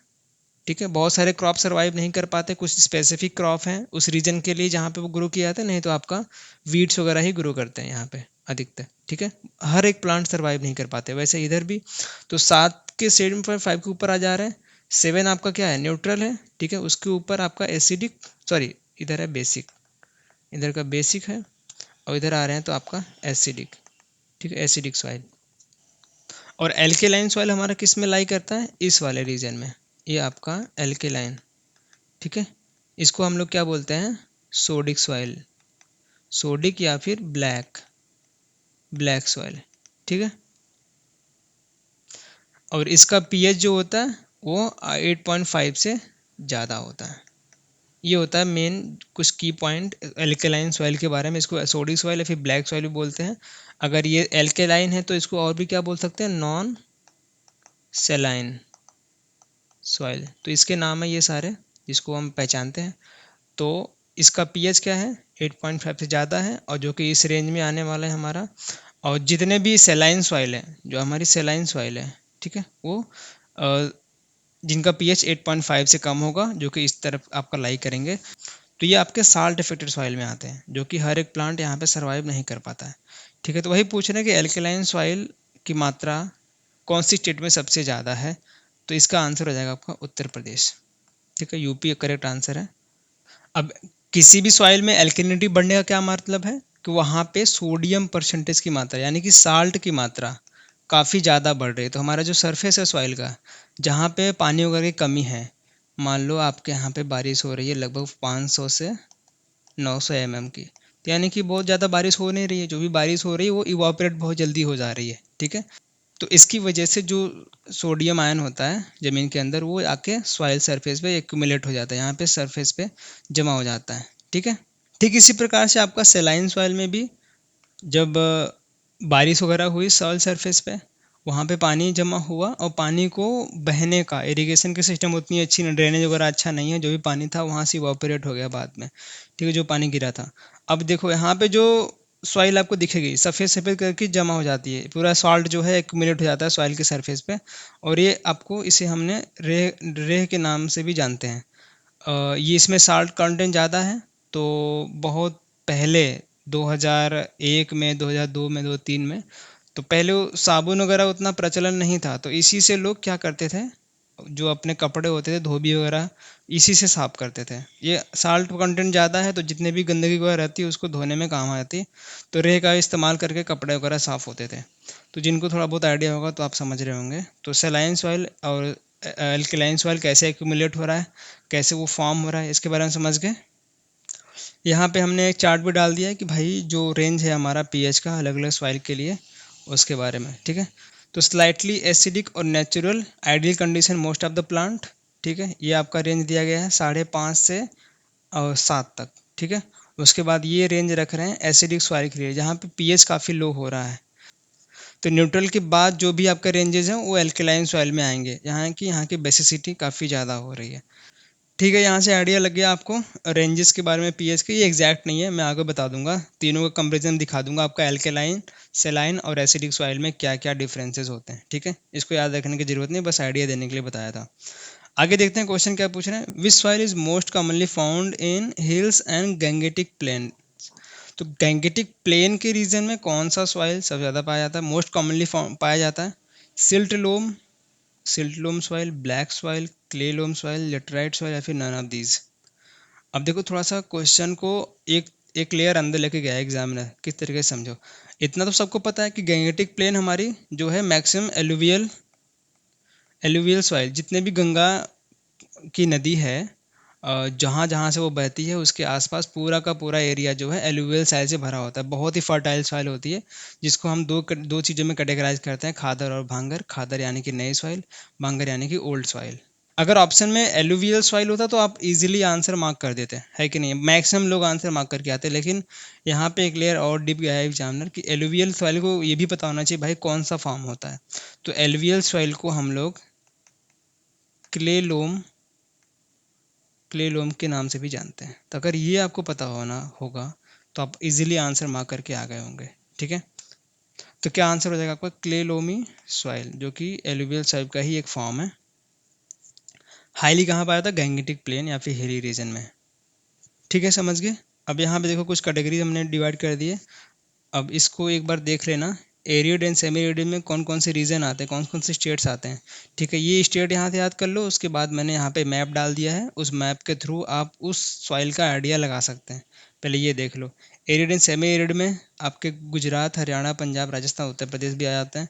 ठीक है, बहुत सारे क्रॉप सर्वाइव नहीं कर पाते, कुछ स्पेसिफिक क्रॉप हैं उस रीजन के लिए जहाँ पे वो ग्रो किया जाता है, नहीं तो आपका वीड्स वगैरह ही ग्रो करते हैं यहाँ पे अधिकतर। ठीक है, हर एक प्लांट सर्वाइव नहीं कर पाते, वैसे इधर भी। तो 7 के 7.5 के ऊपर आ जा रहे हैं, 7 आपका क्या है, न्यूट्रल है। ठीक है, उसके ऊपर आपका एसिडिक, सॉरी इधर है बेसिक, इधर का बेसिक है, और इधर आ रहे हैं तो आपका एसिडिक। ठीक है, एसिडिक सॉइल। और एल्केलाइन सॉइल हमारा किस में लाई करता है, इस वाले रीजन में, ये आपका एल्केलाइन। ठीक है, इसको हम लोग क्या बोलते हैं, सोडिक सॉइल, सोडिक या फिर ब्लैक ब्लैक सॉइल। ठीक है, और इसका पीएच जो होता है वो 8.5 से ज़्यादा होता है। ये होता है मेन कुछ की पॉइंट एल्केलाइन सॉइल के बारे में। इसको सोडिक सॉइल या फिर ब्लैक सॉइल भी बोलते हैं। अगर ये एल्केलाइन है तो इसको और भी क्या बोल सकते हैं, नॉन सेलाइन सॉइल। तो इसके नाम है ये सारे जिसको हम पहचानते हैं। तो इसका पीएच क्या है, 8.5 से ज़्यादा है, और जो कि इस रेंज में आने वाला है हमारा। और जितने भी सेलाइन सॉइल है, जो हमारी सेलाइन सॉइल है, ठीक है, वो अ, जिनका पीएच 8.5 से कम होगा, जो कि इस तरफ आपका लाई करेंगे, तो ये आपके साल्ट इफेक्टेड सॉइल में आते हैं, जो कि हर एक प्लांट यहाँ पे सर्वाइव नहीं कर पाता है। ठीक है, तो वही पूछ रहे हैं कि एल्केलाइन सॉइल की मात्रा कौन सी स्टेट में सबसे ज़्यादा है। तो इसका आंसर हो जाएगा आपका उत्तर प्रदेश। ठीक है, यूपी करेक्ट आंसर है। अब किसी भी सॉइल में एल्केलिनिटी बढ़ने का क्या मतलब है कि वहाँ पे सोडियम परसेंटेज की मात्रा यानी कि साल्ट की मात्रा काफ़ी ज़्यादा बढ़ रही है। तो हमारा जो सरफेस है सॉइल का, जहाँ पे पानी वगैरह की कमी है, मान लो आपके यहाँ पे बारिश हो रही है लगभग 500 से 900 mm की, तो यानी कि बहुत ज़्यादा बारिश हो नहीं रही है, जो भी बारिश हो रही है वो इवापोरेट बहुत जल्दी हो जा रही है। ठीक है, तो इसकी वजह से जो सोडियम आयन होता है ज़मीन के अंदर वो आके सॉइल सरफेस पे एक्यूमुलेट हो जाता है, यहाँ पे सरफेस पे जमा हो जाता है। ठीक है, ठीक इसी प्रकार से आपका सेलाइन सॉइल में भी जब बारिश वगैरह हुई सॉइल सरफेस पे, वहाँ पे पानी जमा हुआ, और पानी को बहने का इरिगेशन की सिस्टम उतनी अच्छी नहीं, ड्रेनेज वगैरह अच्छा नहीं है, जो भी पानी था वहाँ से इवापोरेट हो गया बाद में। ठीक है, जो पानी गिरा था। अब देखो यहाँ पे जो सॉइल आपको दिखेगी सफ़ेद सफ़ेद करके जमा हो जाती है, पूरा सॉल्ट जो है एक्यूमुलेट हो जाता है सॉइल के सरफेस पे, और ये आपको इसे हमने रेह रेह के नाम से भी जानते हैं। ये इसमें साल्ट कंटेंट ज़्यादा है। तो बहुत पहले 2001 में, 2002 में, 2003 में, तो पहले वो साबुन वगैरह उतना प्रचलन नहीं था, तो इसी से लोग क्या करते थे, जो अपने कपड़े होते थे धोबी वगैरह, इसी से साफ करते थे। ये साल्ट कंटेंट ज़्यादा है तो जितने भी गंदगी वगैरह रहती है उसको धोने में काम आती है, तो रेह का इस्तेमाल करके कपड़े वगैरह साफ़ होते थे। तो जिनको थोड़ा बहुत आइडिया होगा तो आप समझ रहे होंगे। तो सेलाइन सॉइल और एल्कलाइन सॉइल कैसे एक्यूमुलेट हो रहा है, कैसे वो फॉर्म हो रहा है, इसके बारे में समझ गए। यहाँ पे हमने एक चार्ट भी डाल दिया है कि भाई जो रेंज है हमारा पीएच का अलग अलग सॉइल के लिए, उसके बारे में। ठीक है, तो स्लाइटली एसिडिक और natural ideal condition most of the plant. ठीक है, ये आपका रेंज दिया गया है 5.5 से और 7 तक। ठीक है, उसके बाद ये रेंज रख रहे हैं एसिडिक सॉइल के लिए जहाँ पे पीएच काफ़ी लो हो रहा है। तो न्यूट्रल के बाद जो भी आपका रेंजेस हैं वो एल्कलाइन सॉइल में आएंगे, यहाँ की बेसिसिटी काफ़ी ज़्यादा हो रही है। ठीक है, यहाँ से आइडिया लग गया आपको रेंजेस के बारे में पीएच के। ये एग्जैक्ट नहीं है, मैं आगे बता दूंगा, तीनों का कंपेरिजन दिखा दूंगा आपका एल्केलाइन, सेलाइन और एसिडिक सॉइल में क्या क्या डिफरेंसेस होते हैं। ठीक है, इसको याद रखने की जरूरत नहीं, बस आइडिया देने के लिए बताया था। आगे देखते हैं क्वेश्चन क्या पूछ रहे हैं। Which soil is most commonly found in hills and Gangetic plain. तो गैंगेटिक प्लेन के रीजन में कौन सा सॉइल सबसे ज़्यादा पाया जाता है, मोस्ट कॉमनली पाया जाता है? Silt loam, silt loam soil, black soil, clay loam soil, laterite soil, या फिर नन ऑफ दीज। अब देखो थोड़ा सा क्वेश्चन को एक एक लेयर अंदर लेके गया एग्जामिनर, किस तरीके से समझो। इतना तो सबको पता है कि गैंगेटिक प्लेन हमारी जो है मैक्सिमम एलुवियल एलुवियल सॉइल, जितने भी गंगा की नदी है जहाँ जहाँ से वो बहती है उसके आसपास पूरा का पूरा एरिया जो है एलुवियल सॉइल से भरा होता है, बहुत ही फर्टाइल सॉइल होती है, जिसको हम दो चीज़ों में कैटेगराइज करते हैं, खादर और भांगर। खादर यानी कि नई सॉइल, भांगर यानी कि ओल्ड सॉइल। अगर ऑप्शन में एलुवियल सॉइल होता तो आप इजीली आंसर मार्क कर देते, है कि नहीं? मैक्सिमम लोग आंसर मार्क करके आते, लेकिन यहाँ पे एक लेयर और डिप गया है एग्जामिनर कि एलुवियल सॉइल को ये भी पता होना चाहिए भाई कौन सा फॉर्म होता है। तो एलुवियल सॉइल को हम लोग क्ले लोम, क्ले लोम के नाम से भी जानते हैं। तो अगर ये आपको पता होना होगा तो आप इजीली आंसर मार्क करके आ गए होंगे। ठीक है, तो क्या आंसर हो जाएगा आपका? क्ले लोमी सॉइल, जो कि एलुवियल सॉइल का ही एक फॉर्म है। हाईली कहाँ पाया था? गैंगेटिक प्लेन या फिर हिली रीजन में। ठीक है, समझ गए। अब यहाँ पे देखो कुछ कैटेगरी हमने डिवाइड कर दिए। अब इसको एक बार देख लेना, एरिड एंड सेमी एरिड में कौन कौन से रीजन आते हैं, कौन कौन से स्टेट्स आते हैं। ठीक है, ये स्टेट यहाँ से याद कर लो, उसके बाद मैंने यहाँ पे मैप डाल दिया है, उस मैप के थ्रू आप उस सॉइल का आइडिया लगा सकते हैं। पहले ये देख लो, एरिड एंड सेमी एरिड में आपके गुजरात, हरियाणा, पंजाब, राजस्थान, उत्तर प्रदेश भी आ जाते हैं।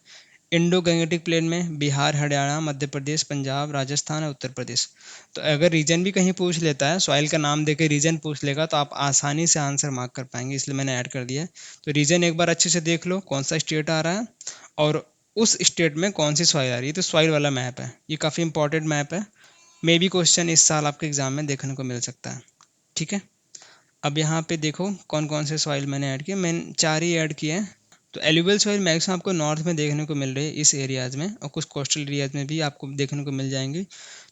इंडो गैंगेटिक प्लेन में बिहार, हरियाणा, मध्य प्रदेश, पंजाब, राजस्थान और उत्तर प्रदेश। तो अगर रीजन भी कहीं पूछ लेता है, सॉइल का नाम देकर रीजन पूछ लेगा, तो आप आसानी से आंसर मार्क कर पाएंगे, इसलिए मैंने ऐड कर दिया है। तो रीजन एक बार अच्छे से देख लो कौन सा स्टेट आ रहा है और उस स्टेट में कौन सी सॉइल आ रही है। तो सॉइल वाला मैप है, ये काफ़ी इंपॉर्टेंट मैप है, मे बी क्वेश्चन इस साल आपके एग्जाम में देखने को मिल सकता है। ठीक है, अब यहाँ पे देखो कौन कौन से सॉइल मैंने ऐड किए, मैंने 4 ही ऐड किए हैं। तो एलुवियल सॉइल मैक्सिमम आपको नॉर्थ में देखने को मिल रही है इस एरियाज़ में, और कुछ कोस्टल एरियाज़ में भी आपको देखने को मिल जाएंगी।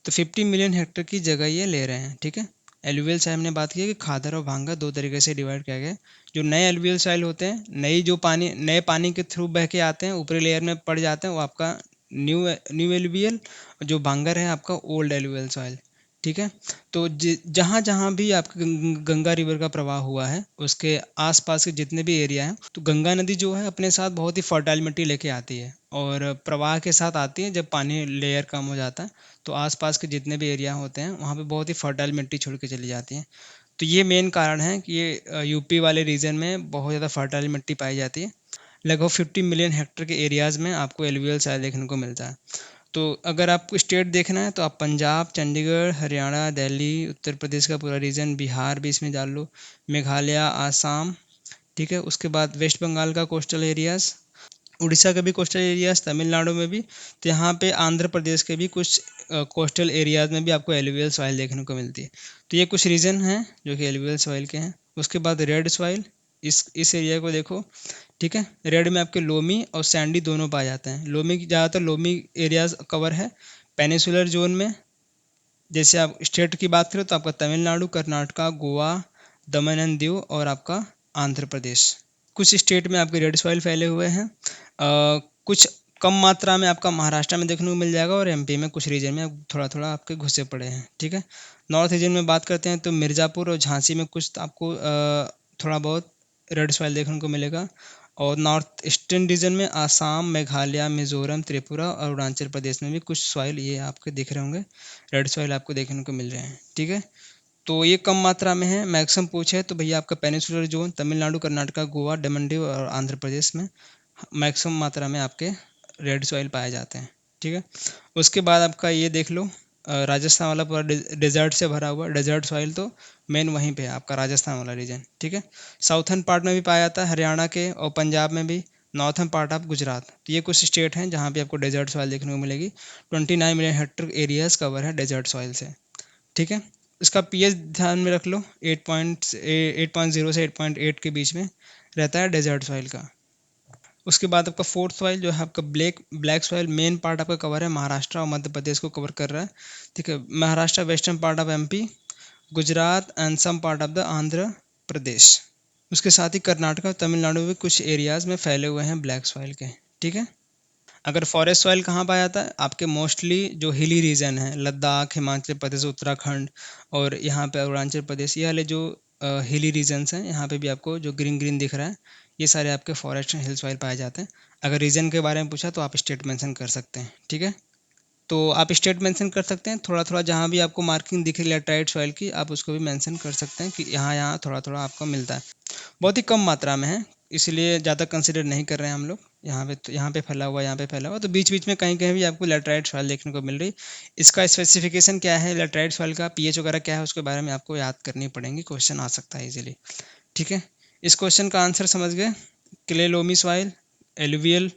तो 50 मिलियन हेक्टेयर की जगह ये ले रहे हैं। ठीक है, एलुवियल सॉइल हमने बात की कि खादर और भांगा दो तरीके से डिवाइड किया गया है। जो नए एलुवियल सॉइल होते हैं, नई जो पानी नए पानी के थ्रू बह के आते हैं, ऊपरी लेयर में पड़ जाते हैं, वो आपका न्यू न्यू एलुवियल। जो भांगर है आपका ओल्ड एलुवियल सॉइल। ठीक है, तो जहाँ जहाँ भी आपके गंगा रिवर का प्रवाह हुआ है उसके आसपास के जितने भी एरिया हैं, तो गंगा नदी जो है अपने साथ बहुत ही फर्टाइल मिट्टी लेके आती है, और प्रवाह के साथ आती है। जब पानी लेयर कम हो जाता है तो आसपास के जितने भी एरिया होते हैं वहाँ पे बहुत ही फर्टाइल मिट्टी छोड़ के चली जाती है। तो ये मेन कारण है कि ये यूपी वाले रीजन में बहुत ज़्यादा फर्टाइल मिट्टी पाई जाती है। लगभग 50 मिलियन हेक्टेयर के एरियाज़ में आपको एलुवियल सॉइल देखने को मिलता है। तो अगर आपको स्टेट देखना है तो आप पंजाब, चंडीगढ़, हरियाणा, दिल्ली, उत्तर प्रदेश का पूरा रीजन, बिहार भी इसमें डाल लो, मेघालय, आसाम। ठीक है, उसके बाद वेस्ट बंगाल का कोस्टल एरियाज़, उड़ीसा के भी कोस्टल एरियाज़, तमिलनाडु में भी। तो यहाँ पे आंध्र प्रदेश के भी कुछ कोस्टल एरियाज़ में भी आपको एलुवियल सॉइल देखने को मिलती है। तो ये कुछ रीजन हैं जो कि एलुवियल सॉइल के हैं। उसके बाद रेड सॉइल, इस एरिया को देखो। ठीक है, रेड में आपके लोमी और सैंडी दोनों पाए जाते हैं। लोमी की ज़्यादातर लोमी एरियाज कवर है पेनिसुलर जोन में। जैसे आप स्टेट की बात करें तो आपका तमिलनाडु, कर्नाटका, गोवा, दमन एंड दीव और आपका आंध्र प्रदेश। कुछ स्टेट में आपके रेड सॉइल फैले हुए हैं। कुछ कम मात्रा में आपका महाराष्ट्र में देखने को मिल जाएगा, और एमपी में कुछ रीजन में थोड़ा थोड़ा आपके घुसे पड़े हैं। ठीक है, नॉर्थ रीजन में बात करते हैं तो मिर्ज़ापुर और झांसी में कुछ आपको थोड़ा बहुत रेड सॉइल देखने को मिलेगा। और नॉर्थ ईस्टर्न रीजन में आसाम, मेघालय, मिजोरम, त्रिपुरा और अरुणाचल प्रदेश में भी कुछ सॉइल ये आपके दिख रहे होंगे, रेड सॉइल आपको देखने को मिल रहे हैं। ठीक है, तो ये कम मात्रा में है। मैक्सिमम पूछे तो भैया आपका पेनिसुलर जोन, तमिलनाडु, कर्नाटका, गोवा, दमन दीव और आंध्र प्रदेश में मैक्सिमम मात्रा में आपके रेड सॉइल पाए जाते हैं। ठीक है, उसके बाद आपका ये देख लो, राजस्थान वाला पूरा डेजर्ट से भरा हुआ डेजर्ट सॉइल, तो मेन वहीं पे है आपका राजस्थान वाला रीजन। ठीक है, साउथर्न पार्ट में भी पाया जाता है हरियाणा के और पंजाब में भी, नॉर्थर्न पार्ट ऑफ गुजरात। तो ये कुछ स्टेट हैं जहाँ पे आपको डेजर्ट सॉइल देखने को मिलेगी। 29 मिलियन हेक्टेयर एरियाज कवर है डेजर्ट सॉइल से। ठीक है, इसका पीएच ध्यान में रख लो, 8.0 से 8.8 के बीच में रहता है डेजर्ट सॉइल का। उसके बाद आपका फोर्थ सॉइल जो है आपका ब्लैक सॉइल, मेन पार्ट आपका कवर है महाराष्ट्र और मध्य प्रदेश को कवर कर रहा है। ठीक है, Maharashtra, western part of MP, Gujarat and some part of the Andhra Pradesh. उसके साथ ही कर्नाटक और तमिलनाडु में कुछ एरियाज में फैले हुए हैं ब्लैक सॉइल के। ठीक है, अगर फॉरेस्ट सॉइल कहाँ पाया जाता है? आपके मोस्टली जो हिली रीजन है, लद्दाख, हिमाचल प्रदेश, उत्तराखंड और यहाँ पे अरुणाचल प्रदेश, ये वाले जो हिली रीजन्स हैं, यहाँ पे भी आपको जो ग्रीन ग्रीन दिख रहा है, ये सारे आपके फॉरेस्ट एंड हिल सॉइल पाए जाते हैं। अगर रीजन के बारे में पूछा तो आप स्टेट मेंशन कर सकते हैं। ठीक है, तो आप स्टेट मेंशन कर सकते हैं, थोड़ा थोड़ा जहाँ भी आपको मार्किंग दिख रही है लेटराइट सॉइल की, आप उसको भी मेंशन कर सकते हैं कि यहाँ यहाँ थोड़ा थोड़ा आपको मिलता है। बहुत ही कम मात्रा में है, इसलिए ज़्यादा कंसिडर नहीं कर रहे हैं हम लोग। यहाँ पे तो यहाँ पे फैला हुआ, यहाँ पे फैला हुआ, तो बीच बीच में कहीं कहीं भी आपको लेटराइट सॉइल देखने को मिल रही। इसका स्पेसिफिकेशन क्या है, लेटराइट सॉइल का पीएच वगैरह क्या है, उसके बारे में आपको याद करनी पड़ेंगी, क्वेश्चन आ सकता है इजीली। ठीक है, इस क्वेश्चन का आंसर समझ गए। Clay loamy soil alluvial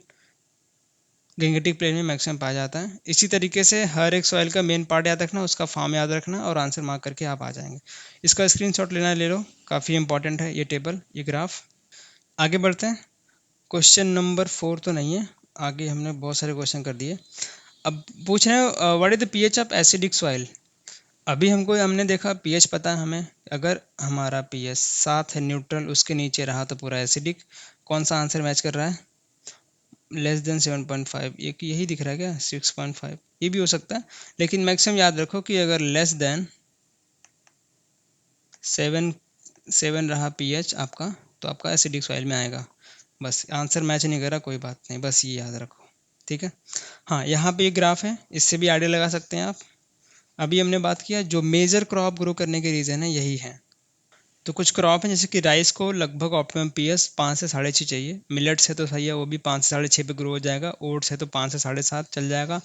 Gangetic plain में मैक्सिमम पाया जाता है। इसी तरीके से हर एक सॉइल का मेन पार्ट याद रखना, उसका फॉर्म याद रखना और आंसर मार्क करके आप आ जाएंगे। इसका स्क्रीनशॉट लेना ले लो, काफ़ी इंपॉर्टेंट है ये टेबल, ये ग्राफ। आगे बढ़ते हैं, क्वेश्चन नंबर 4 तो नहीं है, आगे हमने बहुत सारे क्वेश्चन कर दिए। अब पूछ रहे हैं what is the pH of acidic soil. अभी हमने देखा पीएच पता है हमें, अगर हमारा पीएच 7 है न्यूट्रल, उसके नीचे रहा तो पूरा एसिडिक। कौन सा आंसर मैच कर रहा है? लेस देन 7.5, यही दिख रहा है क्या? 6.5 ये भी हो सकता है, लेकिन मैक्सिमम याद रखो कि अगर लेस देन 7 रहा पीएच आपका, तो आपका एसिडिक सॉइल में आएगा। बस आंसर मैच नहीं कर रहा, कोई बात नहीं, बस ये याद रखो। ठीक है, हाँ यहाँ पे ये ग्राफ है, इससे भी आइडिया लगा सकते हैं आप। अभी हमने बात किया जो मेजर क्रॉप ग्रो करने के रीज़न है यही है। तो कुछ क्रॉप हैं जैसे कि राइस को लगभग ऑप्टिमम पीएच 5 से 6.5 चाहिए। मिलेट्स है तो सही है, वो भी 5 से 6.5 पे ग्रो हो जाएगा। ओट्स है तो 5 से 7.5 चल जाएगा।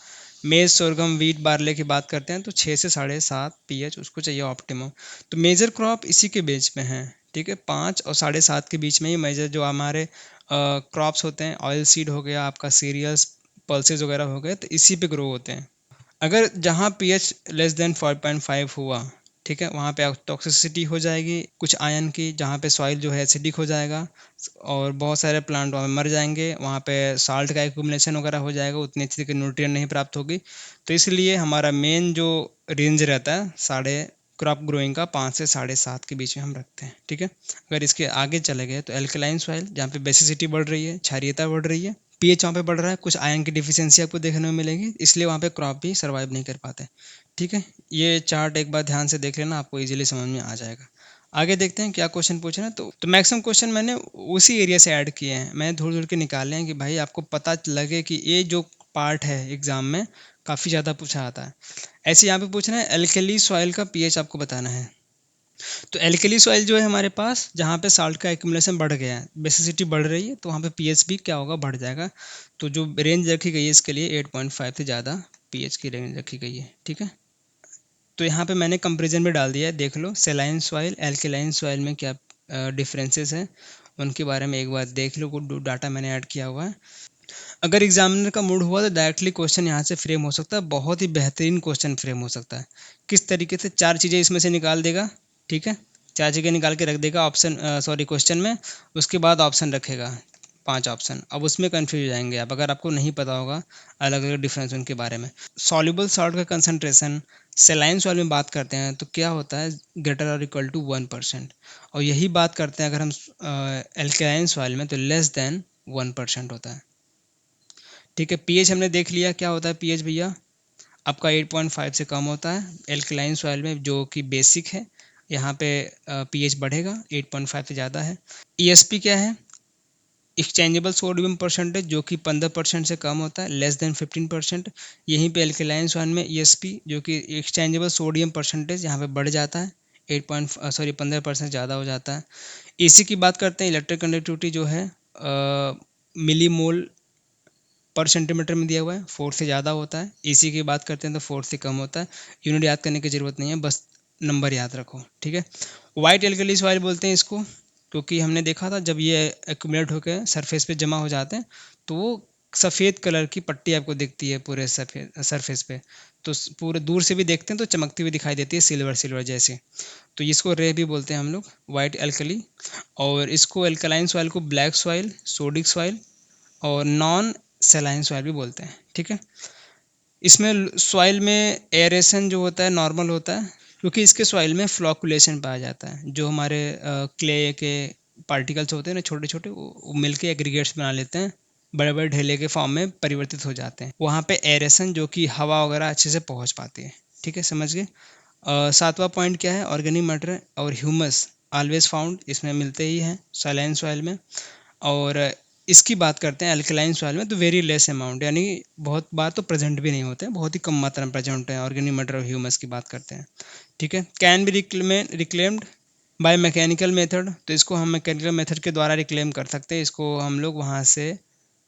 मेज, सोरगम, वीट, बार्ले की बात करते हैं तो 6 से 7.5 पीएच उसको चाहिए ऑप्टिमम। तो मेजर क्रॉप इसी के बीच में है। ठीक है, 5 और 7.5 के बीच में ही मेजर जो हमारे क्रॉप्स होते हैं, ऑयल सीड हो गया आपका, सीरियल्स, पल्सेस वगैरह हो गए, तो इसी पे ग्रो होते हैं। अगर जहाँ पीएच लेस देन 4.5 हुआ, ठीक है, वहाँ पे टॉक्सिसिटी हो जाएगी कुछ आयन की, जहाँ पे सॉइल जो है एसिडिक हो जाएगा और बहुत सारे प्लांट वहाँ पे मर जाएंगे, वहाँ पे साल्ट का एक्यूमुलेशन वगैरह हो जाएगा, उतनी अच्छी की न्यूट्रिएंट नहीं प्राप्त होगी। तो इसलिए हमारा मेन जो रेंज रहता है साढ़े क्रॉप ग्रोइंग का 5 से 7.5 के बीच में हम रखते हैं। ठीक है, अगर इसके आगे चले गए तो एल्कलाइन सॉइल, जहाँ पे बेसिसिटी बढ़ रही है, क्षारीयता बढ़ रही है, पीएच वहाँ पे बढ़ रहा है, कुछ आयन की डिफिशियंसी आपको देखने में मिलेगी, इसलिए वहाँ पे क्रॉप भी सर्वाइव नहीं कर पाते। ठीक है, ये चार्ट एक बार ध्यान से देख लेना, आपको इजीली समझ में आ जाएगा। आगे देखते हैं क्या क्वेश्चन पूछ रहे हैं। तो मैक्सिमम क्वेश्चन मैंने उसी एरिया से ऐड किए हैं, मैंने धुल धुल के निकाले हैं कि भाई आपको पता लगे कि ये जो पार्ट है एग्जाम में काफ़ी ज़्यादा पूछा आता है। ऐसे यहाँ पे पूछ रहे हैं एल्कली सॉइल का पीएच आपको बताना है। तो एल्कली सॉइल जो है हमारे पास, जहाँ पे साल्ट का एक्यूमुलेशन बढ़ गया है, बेसिसिटी बढ़ रही है, तो वहाँ पे पीएच भी क्या होगा, बढ़ जाएगा। तो जो रेंज रखी गई है इसके लिए 8.5 से ज़्यादा पीएच की रेंज रखी गई है। ठीक है, तो यहाँ पे मैंने कंपेरिजन भी डाल दिया है, देख लो सेलाइन सॉइल एल्कलाइन सॉइल में क्या डिफरेंसेस हैं, उनके बारे में एक बार देख लो, कुछ डाटा मैंने ऐड किया हुआ है। अगर एग्जामिनर का मूड हुआ तो डायरेक्टली क्वेश्चन यहाँ से फ्रेम हो सकता है, बहुत ही बेहतरीन क्वेश्चन फ्रेम हो सकता है। किस तरीके से? 4 चीज़ें इसमें से निकाल देगा। ठीक है, 4 चीज़ें निकाल के रख देगा ऑप्शन, सॉरी क्वेश्चन में, उसके बाद ऑप्शन रखेगा 5 ऑप्शन। अब उसमें कन्फ्यूज हो जाएंगे आप, अगर आपको नहीं पता होगा अलग अलग डिफरेंस उनके बारे में। सॉल्युबल सॉल्ट का कंसनट्रेशन सेलाइन सॉल्ट में बात करते हैं तो क्या होता है, ग्रेटर और इक्वल टू 1%। और यही बात करते हैं अगर हम एल्कलाइन सॉइल में, तो लेस देन 1% होता है। ठीक है, पीएच हमने देख लिया क्या होता है पीएच भैया, आपका 8.5 से कम होता है एल्कलाइन सॉइल में, जो कि बेसिक है। यहाँ पे पीएच बढ़ेगा, 8.5 से ज़्यादा है। ईएसपी क्या है? एक्सचेंजेबल सोडियम परसेंटेज, जो कि 15% से कम होता है, लेस देन 15%। यहीं पे एल्कलाइन सॉइल में ईएसपी जो कि एक्सचेंजेबल सोडियम परसेंटेज यहाँ पे बढ़ जाता है, 15% ज़्यादा हो जाता है। एसी की बात करते हैं, इलेक्ट्रिक कंडक्टिविटी जो है मिली मोल पर सेंटीमीटर में दिया हुआ है, 4 से ज़्यादा होता है। एसी की बात करते हैं तो 4 से कम होता है। यूनिट याद करने की ज़रूरत नहीं है, बस नंबर याद रखो। ठीक है, वाइट एल्कली सॉइल बोलते हैं इसको, क्योंकि हमने देखा था जब ये एक्यूमुलेट होकर सरफेस पे जमा हो जाते हैं तो वो सफ़ेद कलर की पट्टी आपको दिखती है पूरे सफ़ेद सरफेस पे। तो पूरे दूर से भी देखते हैं तो चमकती हुई दिखाई देती है, सिल्वर सिल्वर जैसे। तो इसको रे भी बोलते हैं हम लोग, वाइट एल्कली। और इसको एल्कलाइन सॉइल को ब्लैक सॉइल, सोडिक सॉइल, और नॉन सेलाइन सॉइल भी बोलते हैं। ठीक है, इसमें सॉइल में एरेशन जो होता है नॉर्मल होता है, क्योंकि इसके सॉइल में फ्लॉकुलेशन पाया जाता है। जो हमारे क्ले के पार्टिकल्स होते हैं ना छोटे छोटे, वो मिलके एग्रीगेट्स बना लेते हैं, बड़े बड़े ढेले के फॉर्म में परिवर्तित हो जाते हैं। वहाँ पे एरेशन जो कि हवा वगैरह अच्छे से पहुँच पाती है। ठीक है, समझ गए। सातवां पॉइंट क्या है, ऑर्गेनिक मैटर और ह्यूमस ऑलवेज फाउंड, इसमें मिलते ही हैं सैलाइन सॉइल में। और इसकी बात करते हैं अल्कलाइन सॉइल में, तो वेरी लेस अमाउंट, यानी बहुत बार तो प्रेजेंट भी नहीं होते हैं, बहुत ही कम मात्रा में प्रेजेंट होते हैं। ऑर्गेनिक मैटर और ह्यूमस की बात करते हैं। ठीक है, can be reclaimed by mechanical method, तो इसको हम मैकेनिकल मेथड के द्वारा रिक्लेम कर सकते हैं। इसको हम लोग वहाँ से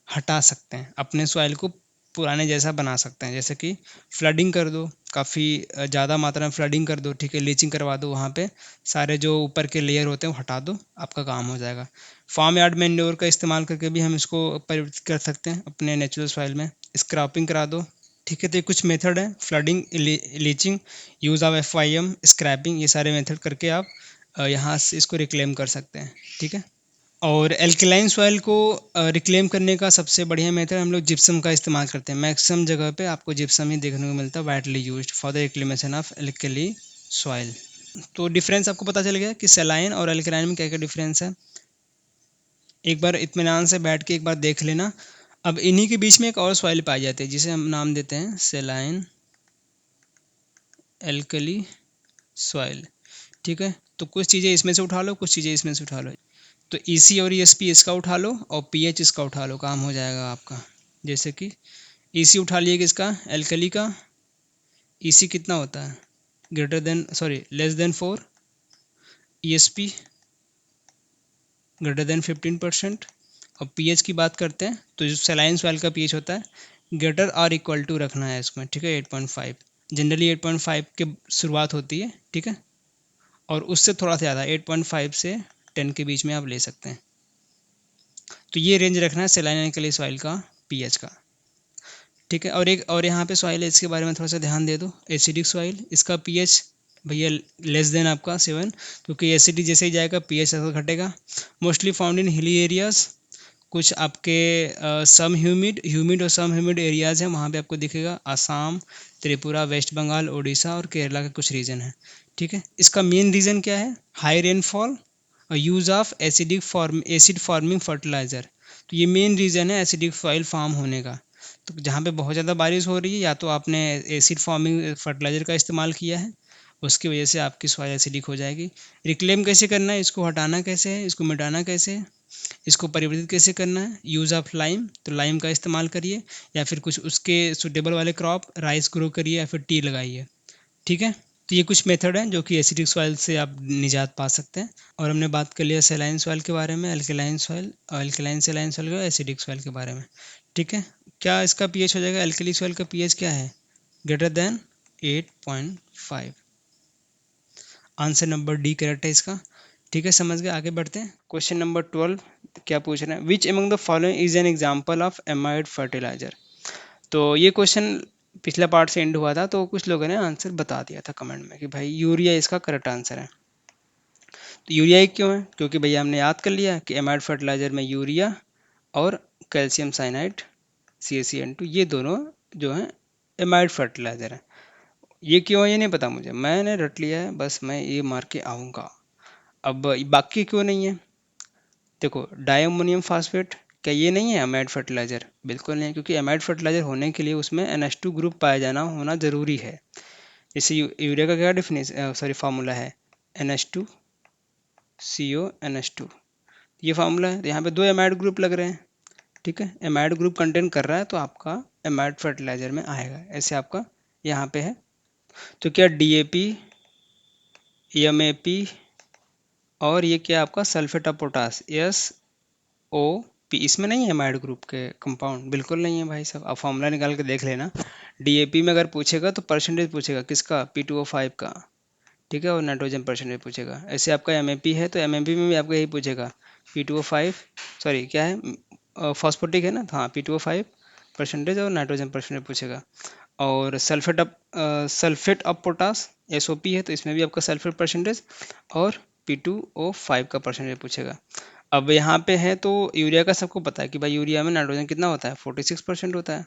हटा सकते हैं, अपने सॉइल को पुराने जैसा बना सकते हैं। जैसे कि फ्लडिंग कर दो, काफ़ी ज़्यादा मात्रा में फ्लडिंग कर दो। ठीक है, लीचिंग करवा दो, वहाँ पे सारे जो ऊपर के लेयर होते हैं वो हटा दो, आपका काम हो जाएगा। फार्म यार्ड मैन्योर का इस्तेमाल करके भी हम इसको परिवर्तित कर सकते हैं अपने नेचुरल सॉइल में। स्क्रैपिंग करा दो। ठीक है, तो ये कुछ मेथड है, flooding, leaching, use of FIM, scraping, ये सारे मेथड करके आप यहाँ से इसको रिक्लेम कर सकते हैं। ठीक है, और एल्कलाइन सॉइल को रिक्लेम करने का सबसे बढ़िया मेथड हम लोग जिप्सम का इस्तेमाल करते हैं। मैक्सिमम जगह पे आपको जिप्सम ही देखने को मिलता है, widely used for the reclamation of alkali soil. तो डिफरेंस आपको पता चल गया कि सेलाइन और एल्कलाइन में क्या क्या डिफरेंस है। एक बार इत्मीनान से बैठ के एक बार देख लेना। अब इन्हीं के बीच में एक और सॉइल पाई जाती है जिसे हम नाम देते हैं सेलाइन एल्कली सॉइल। ठीक है, तो कुछ चीज़ें इसमें से उठा लो, कुछ चीज़ें इसमें से उठा लो। तो EC और ESP इसका उठा लो और pH इसका उठा लो, काम हो जाएगा आपका। जैसे कि EC उठा लिए किसका, एल्कली का। EC कितना होता है, greater than sorry less than 4। ESP greater than 15%। और pH की बात करते हैं तो जो सेलाइन सॉइल का pH होता है ग्रेटर और इक्वल टू रखना है इसमें। ठीक है, 8.5, जनरली 8.5 के शुरुआत होती है। ठीक है, और उससे थोड़ा सा ज़्यादा 8.5 से 10 के बीच में आप ले सकते हैं। तो ये रेंज रखना है सेलाइन एल्कली सॉइल का pH का। ठीक है, और एक और यहाँ पे सॉइल है, इसके बारे में थोड़ा सा ध्यान दे दो। एसिडिक सॉइल, इसका pH भैया लेस देन आपका 7, क्योंकि एसिडिक जैसे ही जाएगा pH ऐसा घटेगा। Mostly found in hilly areas, कुछ आपके सम ह्यूमिड और सम ह्यूमिड एरियाज हैं, वहाँ पे आपको दिखेगा। आसाम, त्रिपुरा, वेस्ट बंगाल, उड़ीसा और केरला के कुछ रीजन है। ठीक है, इसका मेन रीज़न क्या है, हाई रेनफॉल और use of acid forming fertiliser. तो ये मेन रीज़न है एसिडिक सॉइल फॉर्म होने का। तो जहाँ पे बहुत ज़्यादा बारिश हो रही है, या तो आपने एसिड फॉर्मिंग फर्टिलाइज़र का इस्तेमाल किया है, उसकी वजह से आपकी सॉइल एसिडिक हो जाएगी। रिक्लेम कैसे करना है, इसको हटाना कैसे है, इसको मिटाना कैसे है, इसको परिवर्तित कैसे करना है, यूज़ ऑफ लाइम, तो लाइम का इस्तेमाल करिए, या फिर कुछ उसके सुटेबल वाले क्रॉप राइस ग्रो करिए, या फिर टी लगाइए। ठीक है, तो ये कुछ मेथड हैं जो कि एसिडिक सॉइल से आप निजात पा सकते हैं। और हमने बात कर लिया सेलाइन सॉइल के बारे में, alkaline soil, alkaline saline soil और एसिडिक सॉइल के बारे में। ठीक है, क्या इसका pH हो जाएगा, एल्कली सॉइल का pH क्या है, greater than 8.5। Answer number D correct है इसका। ठीक है, समझ गए, आगे बढ़ते हैं। क्वेश्चन नंबर 12 क्या पूछ रहे हैं, which among the following is an example of amide fertiliser. तो ये क्वेश्चन पिछला पार्ट से एंड हुआ था, तो कुछ लोगों ने आंसर बता दिया था कमेंट में कि भाई यूरिया इसका करेक्ट आंसर है। तो यूरिया ही क्यों है, क्योंकि भैया हमने याद कर लिया कि एमाइड फर्टिलाइजर में यूरिया और कैल्शियम साइनाइड CaCN2 ये दोनों जो हैं एमाइड फर्टिलाइजर हैं। ये क्यों है ये नहीं पता मुझे, मैंने रट लिया है बस, मैं ये मार के आऊँगा। अब बाकी क्यों नहीं है, देखो डायमोनियम फास्फेट, क्या ये नहीं है एमाइड फर्टिलाइजर, बिल्कुल नहीं है, क्योंकि एमाइड फर्टिलाइजर होने के लिए उसमें NH2 ग्रुप पाया जाना होना जरूरी है। जैसे यूरिया का क्या डिफिनेशन सॉरी फार्मूला है, NH2CO NH2, ये फार्मूला है। तो यहाँ पे दो एमाइड ग्रुप लग रहे हैं। ठीक है, एमाइड ग्रुप कंटेन कर रहा है तो आपका एमाइड फर्टिलाइजर में आएगा, ऐसे आपका यहाँ पे है। तो क्या DAP, MAP और ये क्या आपका सल्फेट ऑफ पोटास SOP, इसमें नहीं है एमाइड ग्रुप के कंपाउंड, बिल्कुल नहीं है भाई साहब। आप फॉर्मूला निकाल के देख लेना। DAP में अगर पूछेगा तो परसेंटेज पूछेगा किसका, P2O5 का। ठीक है, और नाइट्रोजन परसेंटेज पूछेगा। ऐसे आपका MAP है तो MAP में भी आपको यही पूछेगा, P2O5 सॉरी क्या है फॉस्फोटिक है ना, तो हाँ P2O5 परसेंटेज और नाइट्रोजन परसेंटेज पूछेगा। और सल्फेट ऑफ पोटास SOP है तो इसमें भी आपका सल्फेट परसेंटेज और P2O5 का परसेंटेज पूछेगा। अब यहाँ पे है तो यूरिया का सबको पता है कि भाई यूरिया में नाइट्रोजन कितना होता है, 46% होता है।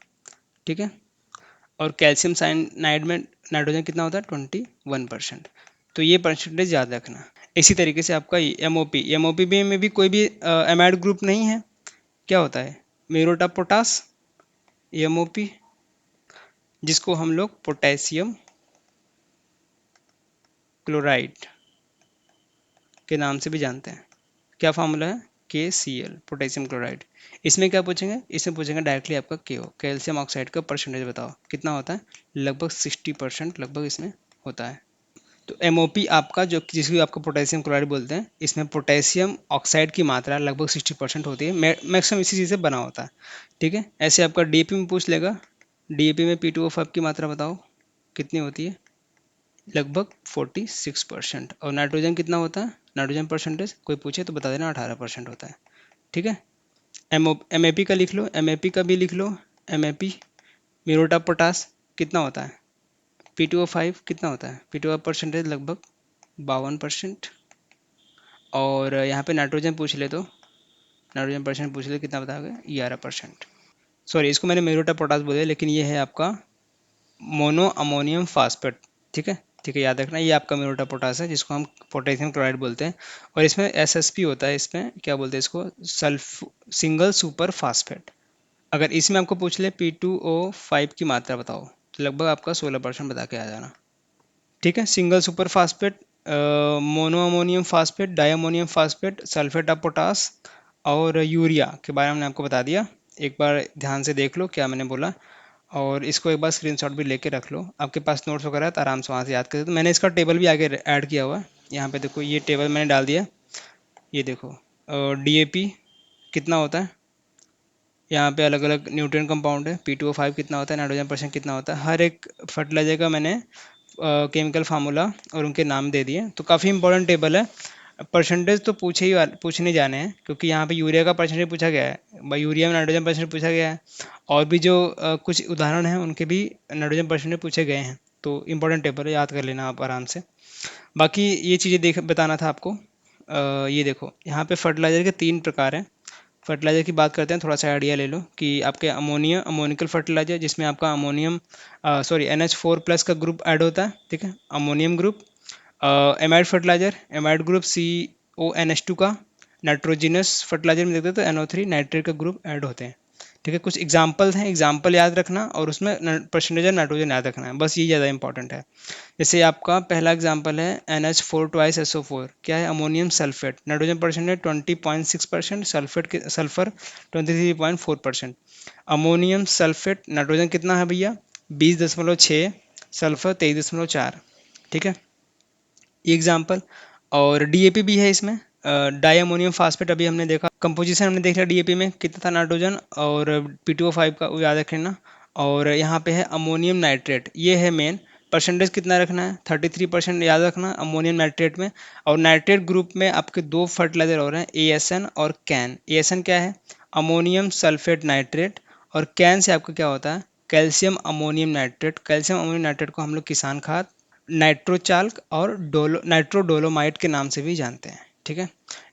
ठीक है, और कैल्शियम साइनाइड में नाइट्रोजन कितना होता है, 21%। तो ये परसेंटेज याद रखना। इसी तरीके से आपका एमओपी, एमओपी में भी कोई भी एमाइड ग्रुप नहीं है, क्या होता है, मेरोट ऑफ पोटास, एमओपी, जिसको हम लोग पोटेशियम क्लोराइड के नाम से भी जानते हैं। क्या फार्मूला है, KCl, पोटेशियम क्लोराइड। इसमें क्या पूछेंगे, इसमें पूछेंगे डायरेक्टली आपका KO, कैल्शियम ऑक्साइड का परसेंटेज बताओ कितना होता है, लगभग 60% लगभग इसमें होता है। तो एमओपी आपका जो जिसको आपका पोटेशियम क्लोराइड बोलते हैं, इसमें पोटेशियम ऑक्साइड की मात्रा लगभग 60% होती है, मैक्सिमम इसी चीज़ से बना होता है। ठीक है, ऐसे आपका डीएपी में पूछ लेगा, डीएपी में P2O5 की मात्रा बताओ कितनी होती है, लगभग 46%। और नाइट्रोजन कितना होता है, नाइट्रोजन परसेंटेज कोई पूछे तो बता देना 18% होता है। ठीक है, एम ए पी का लिख लो, एम ए पी का भी लिख लो, M A P muriate of potash कितना होता है, P2O5 कितना होता है, P2O परसेंटेज लगभग 52%। और यहाँ पे नाइट्रोजन पूछ ले तो नाइट्रोजन परसेंट पूछ ले कितना बताओगे, 11%। सॉरी, इसको मैंने म्यूरेट ऑफ पोटास बोले, लेकिन ये है आपका मोनो अमोनियम फास्फेट। ठीक है, ठीक है, याद रखना, ये आपका म्यूरेट ऑफ पोटास है जिसको हम पोटेशियम क्लोराइड बोलते हैं। और इसमें एसएसपी होता है, इसमें क्या बोलते हैं इसको, सल्फ सिंगल सुपर फास्फेट। अगर इसमें आपको पूछ ले P2O5 की मात्रा बताओ, तो लगभग आपका 16% बता के आ जाना। ठीक है, single super phosphate, mono ammonium phosphate, diammonium phosphate, sulphate of potash और यूरिया के बारे में मैंने आपको बता दिया। एक बार ध्यान से देख लो क्या मैंने बोला, और इसको एक बार स्क्रीनशॉट भी लेके रख लो, आपके पास नोट्स वगैरह है तो आराम से वहाँ से याद कर। तो मैंने इसका टेबल भी आगे ऐड किया हुआ है, यहाँ पे देखो ये टेबल मैंने डाल दिया। ये देखो डीएपी कितना होता है, यहाँ पे अलग अलग न्यूट्रिएंट कंपाउंड है, P2O5 कितना होता है, नाइट्रोजन परसेंट कितना होता है, हर एक फर्टिलाइजर का मैंने केमिकल फार्मूला और उनके नाम दे दिए। तो काफ़ी इंपॉर्टेंट टेबल है। परसेंटेज तो पूछने जाने हैं, क्योंकि यहाँ पे यूरिया का परसेंटेज पूछा गया है, भाई यूरिया में नाइट्रोजन परसेंटेज पूछा गया है, और भी जो कुछ उदाहरण हैं उनके भी नाइट्रोजन परसेंटेज पूछे गए हैं। तो इंपॉर्टेंट टेबल है, याद कर लेना आप आराम से। बाकी ये चीज़ें देख बताना था आपको। ये देखो यहाँ पे फर्टिलाइजर के 3 प्रकार हैं। फर्टिलाइजर की बात करते हैं, थोड़ा सा आइडिया ले लो कि आपके अमोनिकल फर्टिलाइजर, जिसमें आपका अमोनियम सॉरी NH4+ का ग्रुप ऐड होता है। ठीक है, ammonium group. Amide fertiliser, amide group CONH2 का। नाइट्रोजिनस फर्टिलाइजर में देखते हैं तो NO3 नाइट्रेट का ग्रुप ऐड होते हैं। ठीक है, कुछ एग्जाम्पल्स हैं, एग्जाम्पल याद रखना और उसमें परसेंटेज नाइट्रोजन याद रखना है, बस ये ज़्यादा इंपॉर्टेंट है। जैसे आपका पहला एग्जाम्पल है NH4 ट्वाइस SO4, क्या है, ammonium sulphate, nitrogen percentage 20.6%, sulphur 23.4%। Ammonium sulphate nitrogen कितना है भैया, 20.6, सल्फर 23.4। ठीक है, ये एग्जाम्पल। और डीएपी भी है इसमें, डाई अमोनियम फास्फेट, अभी हमने देखा कंपोजिशन, हमने देख लिया डीएपी में कितना था नाइट्रोजन, और P2O5 का वो याद रखना। और यहाँ पे है अमोनियम नाइट्रेट, ये है मेन, परसेंटेज कितना रखना है, 33% याद रखना अमोनियम नाइट्रेट में। और नाइट्रेट ग्रुप में आपके 2 फर्टिलाइजर और हैं, ASN और कैन। ASN क्या है, अमोनियम सल्फेट नाइट्रेट, और कैन से आपका क्या होता है, calcium ammonium nitrate. Calcium ammonium nitrate को हम लोग किसान खाद, नाइट्रोचाल्क और नाइट्रोडोलोमाइट के नाम से भी जानते हैं। ठीक है,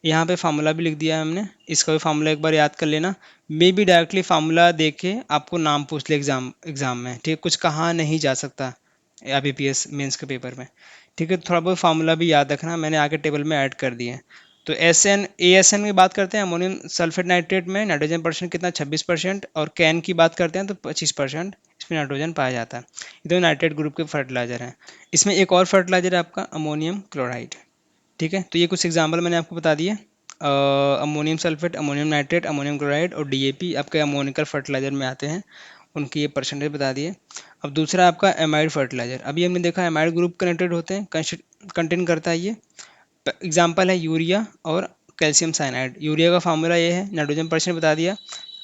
यहाँ पे फार्मूला भी लिख दिया है हमने, इसका भी फार्मूला एक बार याद कर लेना। मे भी डायरेक्टली फार्मूला देख के आपको नाम पूछ ले एग्जाम एग्जाम में, ठीक है, कुछ कहा नहीं जा सकता IBPS मेंस के पेपर में। ठीक है, थोड़ा बहुत फार्मूला भी याद रखना, मैंने आगे टेबल में ऐड कर दिए हैं। तो ASN की बात करते हैं, अमोनियम सल्फेट नाइट्रेट में नाइट्रोजन परसेंट कितना, 26%। और कैन की बात करते हैं तो 25% इसमें नाइट्रोजन पाया जाता है। ये तो नाइट्रेट ग्रुप के फर्टिलाइजर हैं। इसमें एक और फर्टिलाइजर है आपका अमोनियम क्लोराइड। ठीक है, तो ये कुछ एग्जाम्पल मैंने आपको बता दिए, ammonium sulphate, ammonium nitrate, ammonium chloride और डीएपी आपके अमोनिकल फर्टिलाइजर में आते हैं, उनकी ये परसेंटेज बता दिए। अब दूसरा आपका एमाइड फर्टिलाइजर, अभी हमने देखा एमाइड ग्रुप कनेक्टेड होते हैं, कंटेन करता है ये। एग्जाम्पल है यूरिया और कैल्शियम साइनाइड। यूरिया का फार्मूला ये है, नाइट्रोजन परसेंट बता दिया।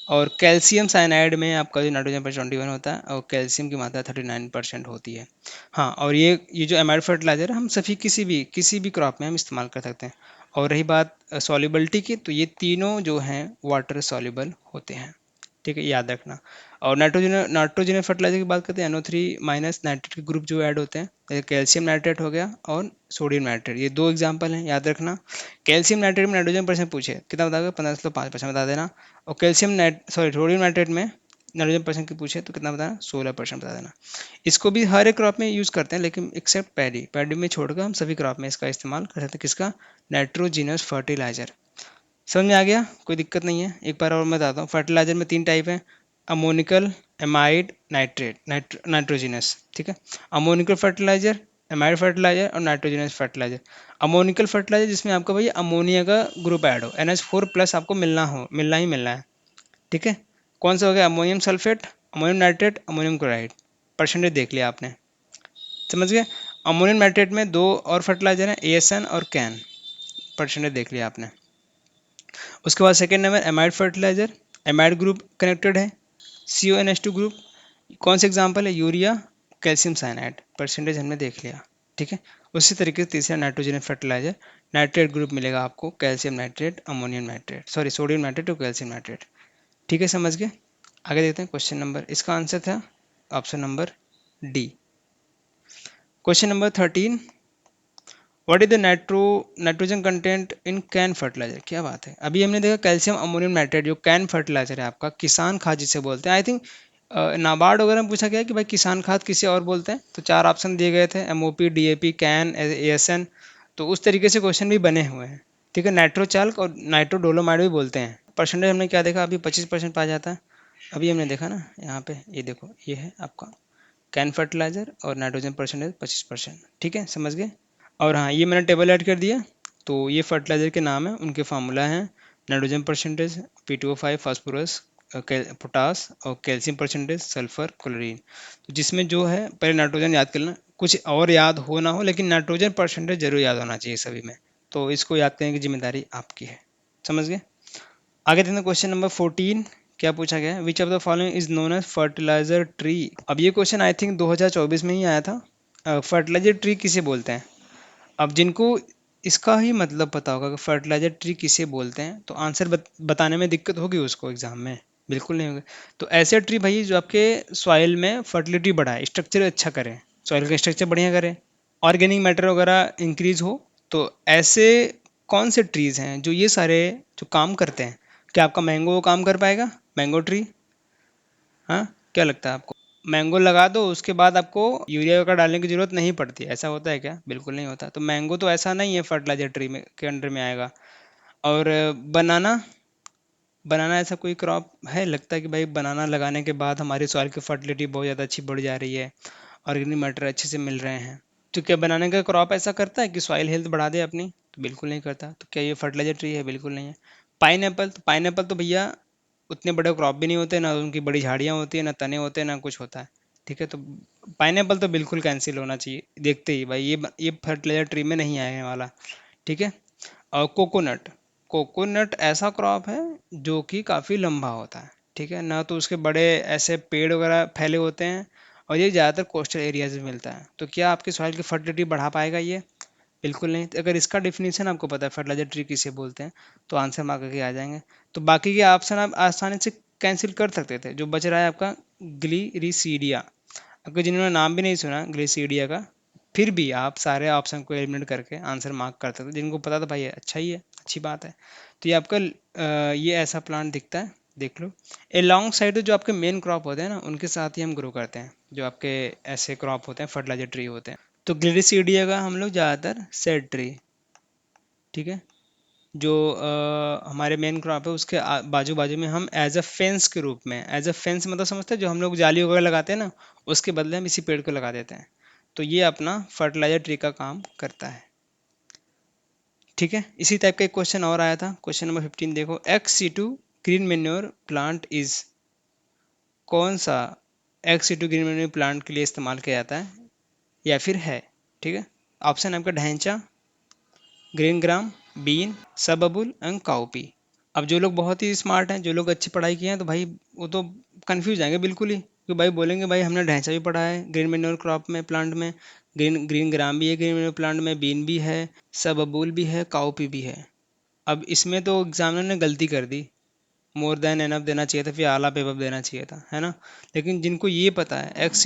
और कैल्शियम साइनाइड में आपका जो नाइट्रोजन परसेंट 21 होता है और कैल्शियम की मात्रा 39% होती है। हाँ, और ये जो एमाइड फर्टिलाइजर है, हम सभी किसी भी क्रॉप में हम इस्तेमाल कर सकते हैं। और रही बात सॉल्युबिलिटी की, तो ये तीनों जो हैं वाटर सॉल्युबल होते हैं। ठीक है, याद रखना। और नाइट्रोजन फर्टिलाइजर की बात करते हैं, NO3 माइनस नाइट्रेट के ग्रुप जो ऐड होते हैं, जैसे कैल्शियम नाइट्रेट हो गया और सोडियम नाइट्रेट, ये 2 एग्जांपल हैं, याद रखना। कैल्शियम नाइट्रेट में नाइट्रोजन परसेंट पूछे कितना बताओगे, 15/5% बता देना। और सोडियम नाइट्रेट में नाइट्रोजन परसेंट की पूछे तो कितना बताना, 16% बता देना। इसको भी हर एक क्रॉप में यूज़ करते हैं, लेकिन एक्सेप्ट पैडी में छोड़कर हम सभी क्रॉप में इसका इस्तेमाल कर सकते हैं। किसका, नाइट्रोजिनस फर्टिलाइजर। समझ में आ गया, कोई दिक्कत नहीं है। एक बार और मैं बताता हूँ, फर्टिलाइजर में 3 टाइप है, अमोनिकल, एमाइड, नाइट्रोजिनस। ठीक है, अमोनिकल फर्टिलाइजर, एमाइड फर्टिलाइजर और नाइट्रोजिनस फर्टिलाइजर। अमोनिकल फर्टिलाइजर जिसमें आपका भैया अमोनिया का ग्रुप ऐड हो, NH4+ आपको मिलना ही मिलना है। ठीक है, कौन सा हो गया, ammonium sulphate, ammonium nitrate, ammonium chloride. Percentage देख लिया आपने, समझ गए। अमोनियम नाइट्रेट में 2 और फर्टिलाइजर हैं, ASN और कैन। परसेंटेज देख लिया आपने। उसके बाद second number amide fertiliser, amide group connected है, CONH2 ग्रुप। कौन से एग्जाम्पल है, यूरिया, कैल्शियम साइनाइड। परसेंटेज हमने देख लिया। ठीक है, उसी तरीके से तीसरा नाइट्रोजन फर्टिलाइजर, नाइट्रेट ग्रुप मिलेगा आपको, calcium nitrate, ammonium nitrate, sorry sodium nitrate और कैल्शियम नाइट्रेट। ठीक है, समझ गए। आगे देखते हैं क्वेश्चन नंबर, इसका आंसर था option number D. Question number 13, what is the nitrogen content in CAN fertiliser. क्या बात है, अभी हमने देखा कैल्शियम अमोनियम नाइट्रेट जो कैन फर्टिलाइजर है आपका, किसान खाद जिसे बोलते हैं। आई थिंक नाबार्ड वगैरह में पूछा गया कि भाई किसान खाद किसे और बोलते हैं, तो 4 ऑप्शन दिए गए थे, MOP, DAP, कैन, ASN। तो उस तरीके से क्वेश्चन भी बने हुए हैं। ठीक है, नाइट्रोचाल्क और नाइट्रोडोलोमाइड भी बोलते हैं। परसेंटेज हमने क्या देखा, अभी 25% पाया जाता है। अभी हमने देखा ना यहाँ पे, ये देखो, ये है आपका कैन फर्टिलाइजर और नाइट्रोजन परसेंटेज 25%। ठीक है, समझ गए। और हाँ, ये मैंने टेबल ऐड कर दिया। तो ये फर्टिलाइजर के नाम है, उनके फार्मूला हैं, nitrogen percentage P2O5 phosphorus, potash, और कैल्शियम परसेंटेज सल्फर क्लोरीन। तो जिसमें जो है, पहले नाइट्रोजन याद कर लेना, कुछ और याद हो ना हो, लेकिन नाइट्रोजन परसेंटेज जरूर याद होना चाहिए सभी में। तो इसको याद करने की जिम्मेदारी आपकी है, समझ गए। आगे देखते हैं क्वेश्चन नंबर 14, क्या पूछा गया है, which of the following is known as fertiliser tree. अब ये क्वेश्चन आई थिंक 2024 में ही आया था। फर्टिलाइजर ट्री किसे बोलते हैं। अब जिनको इसका ही मतलब पता होगा कि फर्टिलाइजर ट्री किसे बोलते हैं, तो आंसर बताने में दिक्कत होगी उसको एग्जाम में, बिल्कुल नहीं होगी। तो ऐसे ट्री भाई जो आपके सॉइल में फर्टिलिटी बढ़ाए, स्ट्रक्चर अच्छा करे, सॉइल का स्ट्रक्चर बढ़िया करे, ऑर्गेनिक मैटर वगैरह इंक्रीज हो। तो ऐसे कौन से ट्रीज हैं जो ये सारे जो काम करते हैं। क्या आपका मैंगो काम कर पाएगा, मैंगो ट्री। हाँ, क्या लगता है आपको, मैंगो लगा दो उसके बाद आपको यूरिया का डालने की जरूरत नहीं पड़ती, ऐसा होता है क्या, बिल्कुल नहीं होता। तो मैंगो तो ऐसा नहीं है फर्टिलाइजर ट्री में के अंडर में आएगा। और बनाना, बनाना ऐसा कोई क्रॉप है, लगता है कि भाई बनाना लगाने के बाद हमारी सॉइल की फर्टिलिटी बहुत ज़्यादा अच्छी बढ़ जा रही है, ऑर्गेनिक मैटर अच्छे से मिल रहे हैं। तो क्या बनाने का क्रॉप ऐसा करता है कि सॉइल हेल्थ बढ़ा दे अपनी, तो बिल्कुल नहीं करता। तो क्या ये फर्टिलाइजर ट्री है, बिल्कुल नहीं है। पाइन तो भैया उतने बड़े क्रॉप भी नहीं होते, ना उनकी बड़ी झाड़ियाँ होती है, ना तने होते हैं, ना कुछ होता है। ठीक है, तो पाइनएप्पल तो बिल्कुल कैंसिल होना चाहिए देखते ही भाई, ये फर्टिलाइजर ट्री में नहीं आने वाला। ठीक है। और कोकोनट, कोकोनट ऐसा क्रॉप है जो कि काफ़ी लंबा होता है। ठीक है ना, तो उसके बड़े ऐसे पेड़ वगैरह फैले होते हैं, और ये ज़्यादातर कोस्टल एरियाज में मिलता है। तो क्या आपकी सॉइल की फर्टिलिटी बढ़ा पाएगा ये, बिल्कुल नहीं। तो अगर इसका डिफिनीशन आपको पता है फर्टिलाइजर ट्री किसे बोलते हैं, तो आंसर मार्क करके आ जाएंगे। तो बाकी के ऑप्शन आप आसानी से कैंसिल कर सकते थे। जो बच रहा है आपका ग्लिरिसीडिया, आपको जिन्होंने नाम भी नहीं सुना ग्लिसीडिया का, फिर भी आप सारे ऑप्शन को एलिमिनेट करके आंसर मार्क कर सकते, जिनको पता था भाई अच्छा ही है, अच्छी बात है। तो ये आपका ये ऐसा प्लांट दिखता है, देख लो। ए लॉन्ग साइड जो आपके मेन क्रॉप होते हैं ना, उनके साथ ही हम ग्रो करते हैं, जो आपके ऐसे क्रॉप होते हैं फर्टिलाइजर ट्री होते हैं। तो ग्लिरिसीडिया का हम लोग ज़्यादातर सेड ट्री, ठीक है, जो हमारे मेन क्रॉप है उसके बाजू बाजू में हम एज अ फेंस के रूप में, एज अ फेंस मतलब समझते हैं, जो हम लोग जाली वगैरह लगाते हैं ना, उसके बदले हम इसी पेड़ को लगा देते हैं। तो ये अपना फर्टिलाइजर ट्री का काम करता है। ठीक है, इसी टाइप का एक क्वेश्चन और आया था, क्वेश्चन नंबर 15 देखो, XC2 green manure plant is, कौन सा XC2 ग्रीन मेन्योर प्लांट के लिए इस्तेमाल किया जाता है या फिर है। ठीक है, ऑप्शन आपका dhaincha, green gram, bean, subabul and cowpea. अब जो लोग बहुत ही स्मार्ट हैं, जो लोग अच्छी पढ़ाई किए हैं, तो भाई वो तो कंफ्यूज जाएंगे बिल्कुल ही, कि भाई बोलेंगे भाई हमने ढांचा भी पढ़ा है ग्रीन मेन्योर क्रॉप में, प्लांट में, ग्रीन ग्रीन ग्राम भी है ग्रीन मेन्योर प्लांट में, बीन भी है, सब अबूल भी है, काउपी भी है। अब इसमें तो एग्जामिनर ने गलती कर दी, मोर देन एनफ देना चाहिए था, फिर ऑल ऑफ एबव देना चाहिए था, है ना। लेकिन जिनको ये पता है एक्स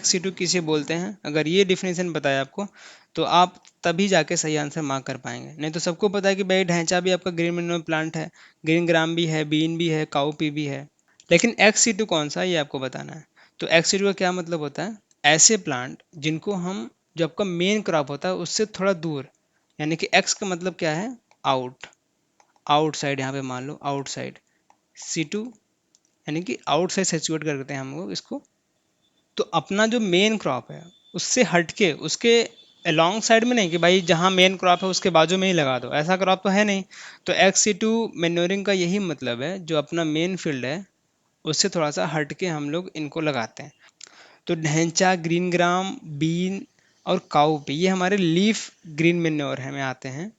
सी टू किसे बोलते हैं, अगर ये डिफिनेशन पता है आपको, तो आप तभी जाके सही आंसर मार्क कर पाएंगे। नहीं तो सबको पता है कि भाई ढैंचा भी आपका ग्रीन मिनरल प्लांट है, ग्रीन ग्राम भी है, बीन भी है, काउपी भी है, लेकिन एक्स सी टू कौन सा है ये आपको बताना है। तो एक्स सी टू का क्या मतलब होता है, ऐसे प्लांट जिनको हम, जो आपका मेन क्रॉप होता है उससे थोड़ा दूर, यानी कि एक्स का मतलब क्या है, आउट, आउटसाइड, यहाँ पे मान लो आउटसाइड, सी टू यानी कि आउटसाइड सिचुएट करते हैं हम लोग इसको। तो अपना जो मेन क्रॉप है उससे हटके, उसके अलॉन्ग साइड में नहीं कि भाई जहाँ मेन क्रॉप है उसके बाजू में ही लगा दो, ऐसा क्रॉप तो है नहीं। तो एक्स सी टू मेन्योरिंग का यही मतलब है, जो अपना मेन फील्ड है उससे थोड़ा सा हटके हम लोग इनको लगाते हैं। तो ढैंचा, ग्रीन ग्राम, बीन और काउपी ये हमारे लीफ ग्रीन मेन्योर है में आते हैं,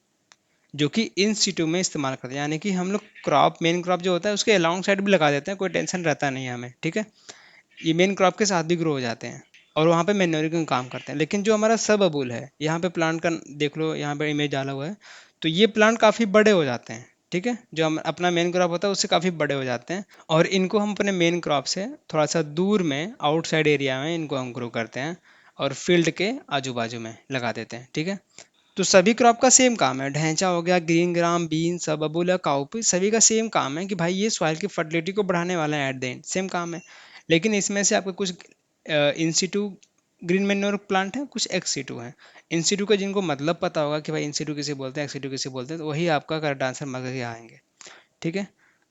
जो कि इन सीटों में इस्तेमाल करते हैं। यानी कि हम लोग क्रॉप, मेन क्रॉप जो होता है उसके अलॉन्ग साइड भी लगा देते हैं, कोई टेंशन रहता नहीं है हमें, ठीक है। ये मेन क्रॉप के साथ भी ग्रो हो जाते हैं और वहाँ पे मैन्योरिंग का काम करते हैं। लेकिन जो हमारा सब अबूल है, यहाँ पे प्लांट का देख लो, यहाँ पे इमेज डाला हुआ है, तो ये प्लांट काफ़ी बड़े हो जाते हैं, ठीक है। जो हम अपना मेन क्रॉप होता है उससे काफ़ी बड़े हो जाते हैं, और इनको हम अपने मेन क्रॉप से थोड़ा सा दूर में, आउटसाइड एरिया में इनको हम ग्रो करते हैं और फील्ड के आजू बाजू में लगा देते हैं, ठीक है। तो सभी क्रॉप का सेम काम है, ढैंचा हो गया, ग्रीन ग्राम, बीन, सब बबूल, काउपी, सभी का सेम काम है कि भाई ये सॉइल की फर्टिलिटी को बढ़ाने वाला है, एट द एंड सेम काम है। लेकिन इसमें से आपको कुछ इंसिटू ग्रीन मैन्योर प्लांट है, कुछ एक्स सी टू है। इंसिटू का जिनको मतलब पता होगा कि भाई इंसिटू किसे बोलते हैं, एक्स सी टू किसे बोलते हैं, तो वही आपका करेक्ट आंसर मगर के आएंगे, ठीक है।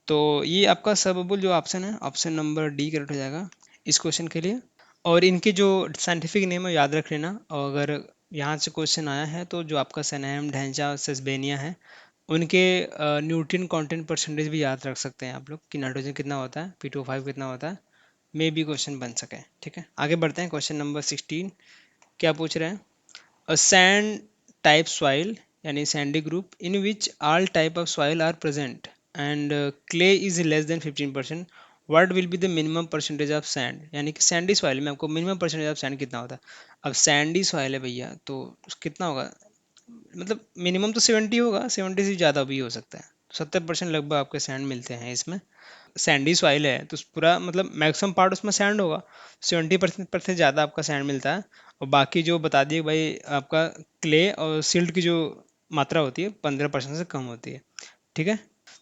तो ये आपका सब बबूल जो ऑप्शन है, ऑप्शन नंबर डी करेक्ट हो जाएगा इस क्वेश्चन के लिए। और इनके जो साइंटिफिक नेम है याद रख लेना, और अगर यहाँ से क्वेश्चन आया है तो जो आपका सनेम, ढैंचा और सेसबेनिया है, उनके न्यूट्रिएंट कंटेंट परसेंटेज भी याद रख सकते हैं आप लोग कि नाइट्रोजन कितना होता है, P2O5 कितना होता है, मे भी क्वेश्चन बन सके, ठीक है। आगे बढ़ते हैं, क्वेश्चन नंबर 16 क्या पूछ रहे हैं। अ सैंड टाइप सॉइल, यानी sandy group in which all type of soil are present and clay is less than 15%, what will be the minimum percentage of sand, यानी कि सैंडी सॉइल में आपको minimum percentage of sand कितना होता है। अब Sandy soil है भैया, तो कितना होगा, मतलब मिनिमम तो 70 होगा, 70 से ज़्यादा भी हो सकता है, 70% लगभग आपके सैंड मिलते हैं इसमें। सैंडी सॉइल है तो पूरा मतलब मैक्सिमम पार्ट उसमें सैंड होगा, 70% पर से ज़्यादा आपका सैंड मिलता है। और बाकी जो बता दिए भाई, आपका क्ले और सिल्ट की जो मात्रा होती है 15% से कम होती है, ठीक है।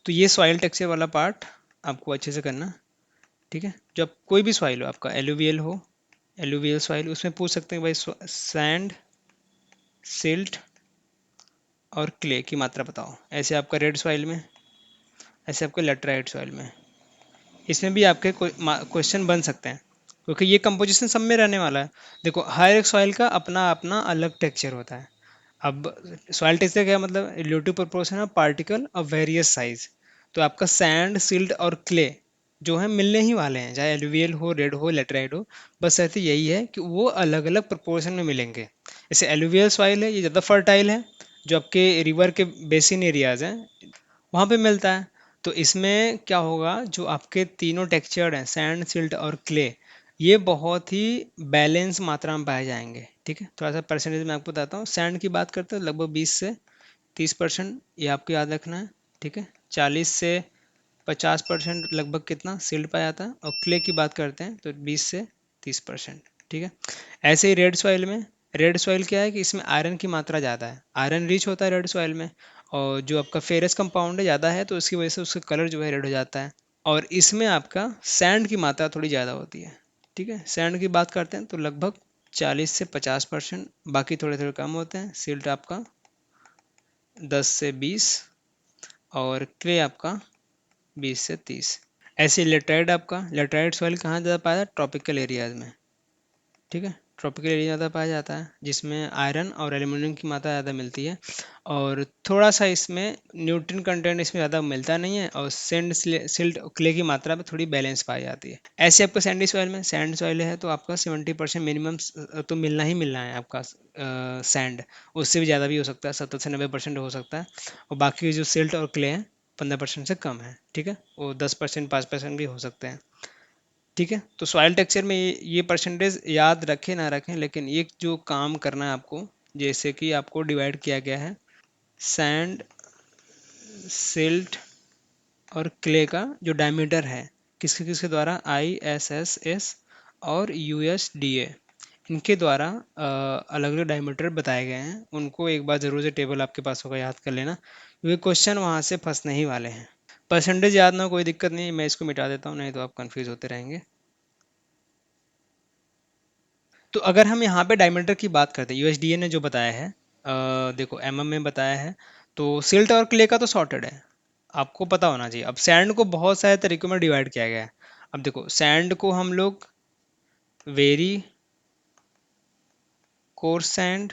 तो ये सॉइल टेक्सचर वाला पार्ट आपको अच्छे से करना, ठीक है। जब कोई भी सॉइल हो, आपका एलुवियल हो, एलुवियल सॉइल, उसमें पूछ सकते हैं भाई सैंड, सिल्ट और क्ले की मात्रा बताओ। ऐसे आपका रेड सॉइल में, ऐसे आपके लेटराइट सॉइल में, इसमें भी आपके क्वेश्चन बन सकते हैं, क्योंकि ये कंपोजिशन सब में रहने वाला है। देखो हर एक सॉइल का अपना अपना अलग टेक्सचर होता है। अब सॉइल टेक्सचर क्या मतलब, relative proportion of particle of various size. तो आपका सैंड, सिल्ट और क्ले जो है मिलने ही वाले हैं, चाहे एलुवियल हो, रेड हो, लेटराइट हो, बस ऐसे यही है कि वो अलग अलग प्रोपोर्शन में मिलेंगे। जैसे एलुवियल सॉइल है, ये ज़्यादा फर्टाइल है, जो आपके रिवर के बेसिन एरियाज हैं वहाँ पे मिलता है। तो इसमें क्या होगा, जो आपके तीनों टेक्सचर्ड हैं, सैंड, सिल्ट और क्ले, ये बहुत ही बैलेंस मात्रा में पाए जाएंगे, ठीक है। थोड़ा सा परसेंटेज मैं आपको बताता हूँ। सैंड की बात करते हैं लगभग 20 से 30%, ये आपको याद रखना है, ठीक है। 40 से 50% लगभग कितना सिल्ट पाया जाता है, और क्ले की बात करते हैं तो 20 से 30%, ठीक है। ऐसे ही रेड सॉइल में, रेड सॉइल क्या है कि इसमें आयरन की मात्रा ज़्यादा है, आयरन रिच होता है रेड सॉइल में, और जो आपका फेरस कंपाउंड है ज़्यादा है, तो उसकी वजह से उसका कलर जो है रेड हो जाता है। और इसमें आपका सैंड की मात्रा थोड़ी ज़्यादा होती है, ठीक है। सैंड की बात करते हैं तो लगभग 40 से 50%, बाकी थोड़े थोड़े कम होते हैं। सिल्ट आपका 10 से 20, और क्ले आपका 20 से 30। ऐसे लेटराइट, आपका लेटराइट सॉइल कहाँ ज़्यादा पाया जाता है, ट्रॉपिकल एरियाज में, ठीक है। ट्रॉपिकल एरिया ज़्यादा पाया जाता है, जिसमें आयरन और एल्यूमिनियम की मात्रा ज़्यादा मिलती है, और थोड़ा सा इसमें न्यूट्रिएंट कंटेंट इसमें ज़्यादा मिलता नहीं है, और सैंड, सिल्ट, क्ले की मात्रा में थोड़ी बैलेंस पाई जाती है। ऐसे आपका सैंडी सॉइल में, सैंड सॉइल है तो आपका 70% मिनिमम तो मिलना ही मिलना है आपका सैंड, उससे भी ज़्यादा भी हो सकता है, 70 से 90% हो सकता है। और बाकी जो सिल्ट और क्ले हैं 15% से कम है, ठीक है। वो 10%, 5% भी हो सकते हैं, ठीक है। तो सॉइल टेक्सचर में ये परसेंटेज याद रखें ना रखें, लेकिन ये जो काम करना है आपको, जैसे कि आपको डिवाइड किया गया है, सैंड, सिल्ट और क्ले का जो डायमीटर है किसके किसके द्वारा, ISSS और USDA, इनके द्वारा अलग अलग डायमीटर बताए गए हैं। उनको एक बार जरूर से टेबल आपके पास होगा, याद कर लेना, क्योंकि क्वेश्चन वहां से फंसने ही वाले हैं। परसेंटेज याद ना हो, कोई दिक्कत नहीं, मैं इसको मिटा देता हूँ, नहीं तो आप कंफ्यूज होते रहेंगे। तो अगर हम यहाँ पे डायमीटर की बात करते हैं, यूएसडीए ने जो बताया है, देखो MM में बताया है, तो सिल्ट और क्ले का तो सॉर्टेड है, आपको पता होना चाहिए। अब सैंड को बहुत सारे तरीकों में डिवाइड किया गया है। अब देखो सैंड को हम लोग वेरी कोर्स सैंड,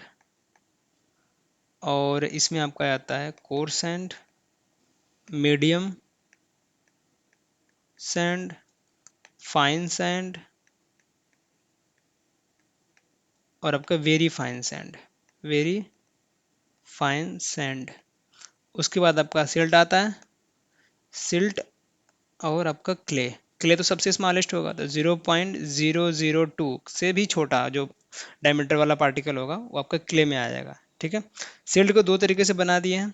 और इसमें आपका आता है coarse sand, medium sand, fine sand, और आपका very fine sand, very fine sand. उसके बाद आपका सिल्ट आता है, सिल्ट, और आपका क्ले। क्ले तो सबसे स्मॉलेस्ट होगा, तो 0.002 से भी छोटा जो डायमीटर वाला पार्टिकल होगा वो आपका क्ले में आ जाएगा, ठीक है। सिल्ट को दो तरीके से बना दिए हैं।